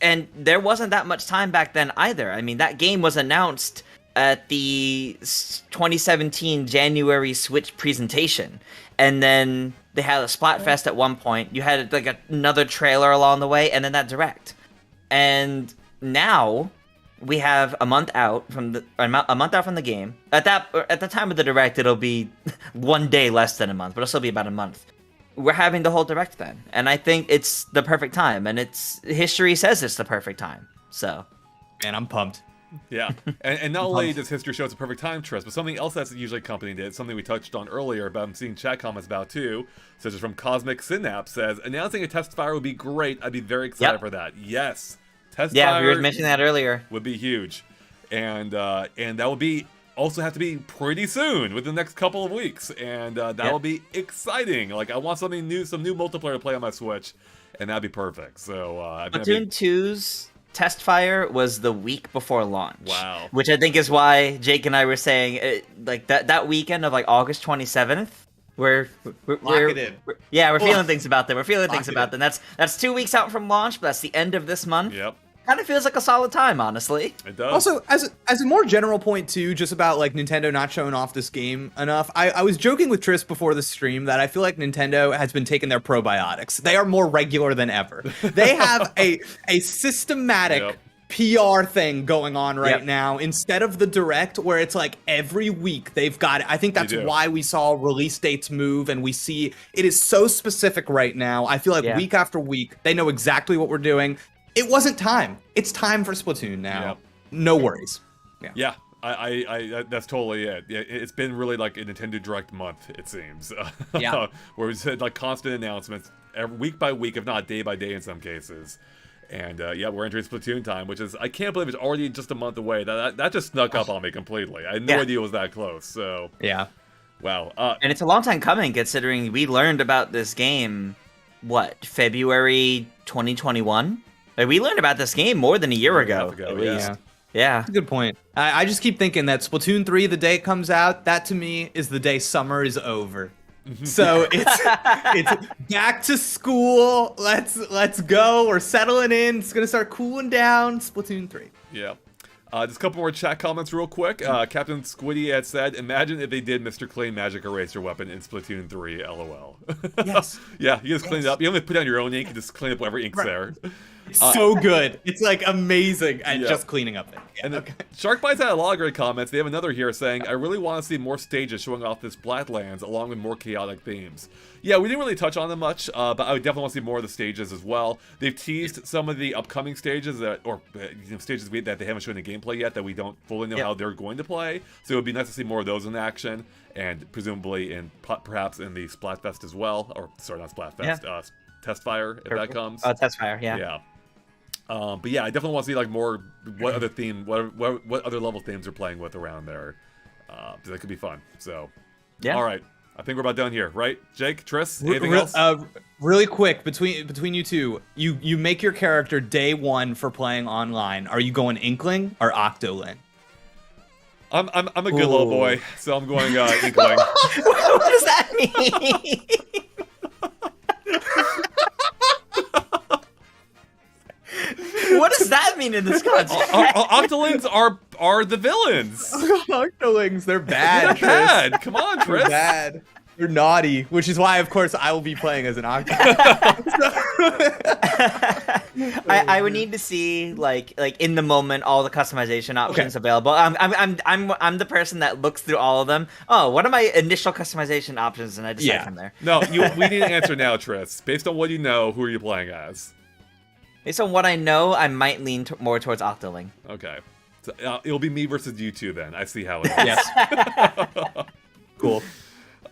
and there wasn't that much time back then either. I mean, that game was announced at the 2017 January Switch presentation, and then they had a Splatfest at one point. You had like another trailer along the way, and then that Direct. And now we have a month out from the game. At the time of the Direct, it'll be 1 day less than a month, but it'll still be about a month. We're having the whole Direct then, and I think it's the perfect time, and history says it's the perfect time. So, man, I'm pumped. Yeah, and not only does history show it's a perfect time, Tris, but something else that's usually accompanied it, something we touched on earlier, but I'm seeing chat comments about too, such as from Cosmic Synapse, says, announcing a test fire would be great. I'd be very excited for that. Yes, test fire. Yeah, we were mentioning that earlier. Would be huge, and that will be also have to be pretty soon, within the next couple of weeks, and that will be exciting. Like, I want something new, some new multiplayer to play on my Switch, and that'd be perfect. So, Splatoon 2's test fire was the week before launch. Wow. Which I think is why Jake and I were saying, like, that weekend of, like, August 27th, we're feeling things about them. We're feeling things about them. That's 2 weeks out from launch, but that's the end of this month. Yep. Kind of feels like a solid time, honestly. It does. Also, as a more general point too, just about like Nintendo not showing off this game enough, I was joking with Tris before the stream that I feel like Nintendo has been taking their probiotics. They are more regular than ever. They have a systematic PR thing going on right now instead of the Direct where it's like every week they've got it. I think that's why we saw release dates move, and we see it is so specific right now. I feel like week after week they know exactly what we're doing. It wasn't time. It's time for Splatoon now. Yep. No worries. Yeah. I that's totally it. Yeah, it's been really like a Nintendo Direct month, it seems. Where we said like constant announcements, week by week, if not day by day in some cases. And we're entering Splatoon time, which is, I can't believe it's already just a month away. That just snuck up on me completely. I had no idea it was that close. So wow. And it's a long time coming, considering we learned about this game, February 2021? Like, we learned about this game more than a year ago, at least. Yeah. That's a good point. I just keep thinking that Splatoon 3, the day it comes out, that to me is the day summer is over. So it's back to school. Let's go. We're settling in. It's gonna start cooling down. Splatoon 3. Yeah. Just a couple more chat comments real quick. Captain Squiddy had said, imagine if they did Mr. Clean Magic Eraser weapon in Splatoon 3, LOL. Yes. Yeah, you just clean it up. You don't have to put down your own ink, you just clean up whatever ink's there. It's so good. It's like amazing at just cleaning up it. Yeah, and Shark Bites had a lot of great comments. They have another here saying, I really want to see more stages showing off this Splatlands along with more chaotic themes. Yeah, we didn't really touch on them much, but I would definitely want to see more of the stages as well. They've teased some of the upcoming stages stages that they haven't shown in gameplay yet that we don't fully know how they're going to play. So it would be nice to see more of those in action, and presumably perhaps in the Splatfest as well. Or sorry, not Splatfest. Test Fire if that comes. Test Fire, Yeah. But yeah, I definitely want to see like more what other level themes they're playing with around there. That could be fun. So, all right, I think we're about done here, right? Jake, Tris, anything else? Really quick, between you two, you make your character day one for playing online. Are you going Inkling or Octoling? I'm a good little boy, so I'm going Inkling. What does that mean? What does that mean in this context? Octolings are the villains. Octolings, they're bad. They're bad. Come on, Tris. They're bad. They're naughty, which is why, of course, I will be playing as an Octoling. I would need to see like in the moment all the customization options available. I'm the person that looks through all of them. Oh, what are my initial customization options, and I decide from there. No, we need an answer now, Tris. Based on what you know, who are you playing as? Based on what I know, I might lean more towards Octoling. Okay. So, it'll be me versus you two then. I see how it is. Yes. Cool.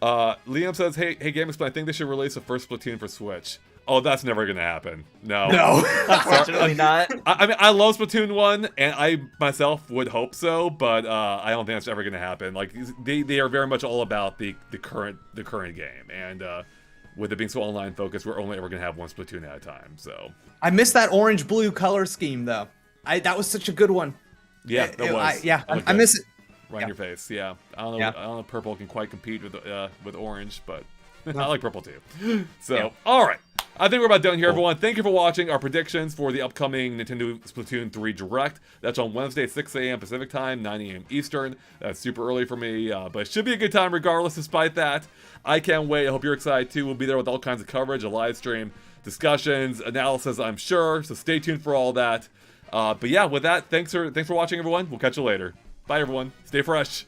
Liam says, hey, GameXplain, I think they should release a first Splatoon for Switch. Oh, that's never going to happen. No. Unfortunately not. I mean, I love Splatoon 1, and I myself would hope so, but I don't think that's ever going to happen. Like, they are very much all about the current game, and with it being so online focused, we're only ever gonna have one Splatoon at a time. So I miss that orange-blue color scheme though. That was such a good one. yeah, that was. I miss it. Right in your face. Yeah, I don't know. Yeah. I don't know if purple can quite compete with orange, but I like purple too. So all right. I think we're about done here, everyone. Thank you for watching our predictions for the upcoming Nintendo Splatoon 3 Direct. That's on Wednesday at 6 a.m. Pacific Time, 9 a.m. Eastern. That's super early for me, but it should be a good time regardless, despite that. I can't wait. I hope you're excited, too. We'll be there with all kinds of coverage, a live stream, discussions, analysis, I'm sure. So stay tuned for all that. But yeah, with that, thanks for watching, everyone. We'll catch you later. Bye, everyone. Stay fresh.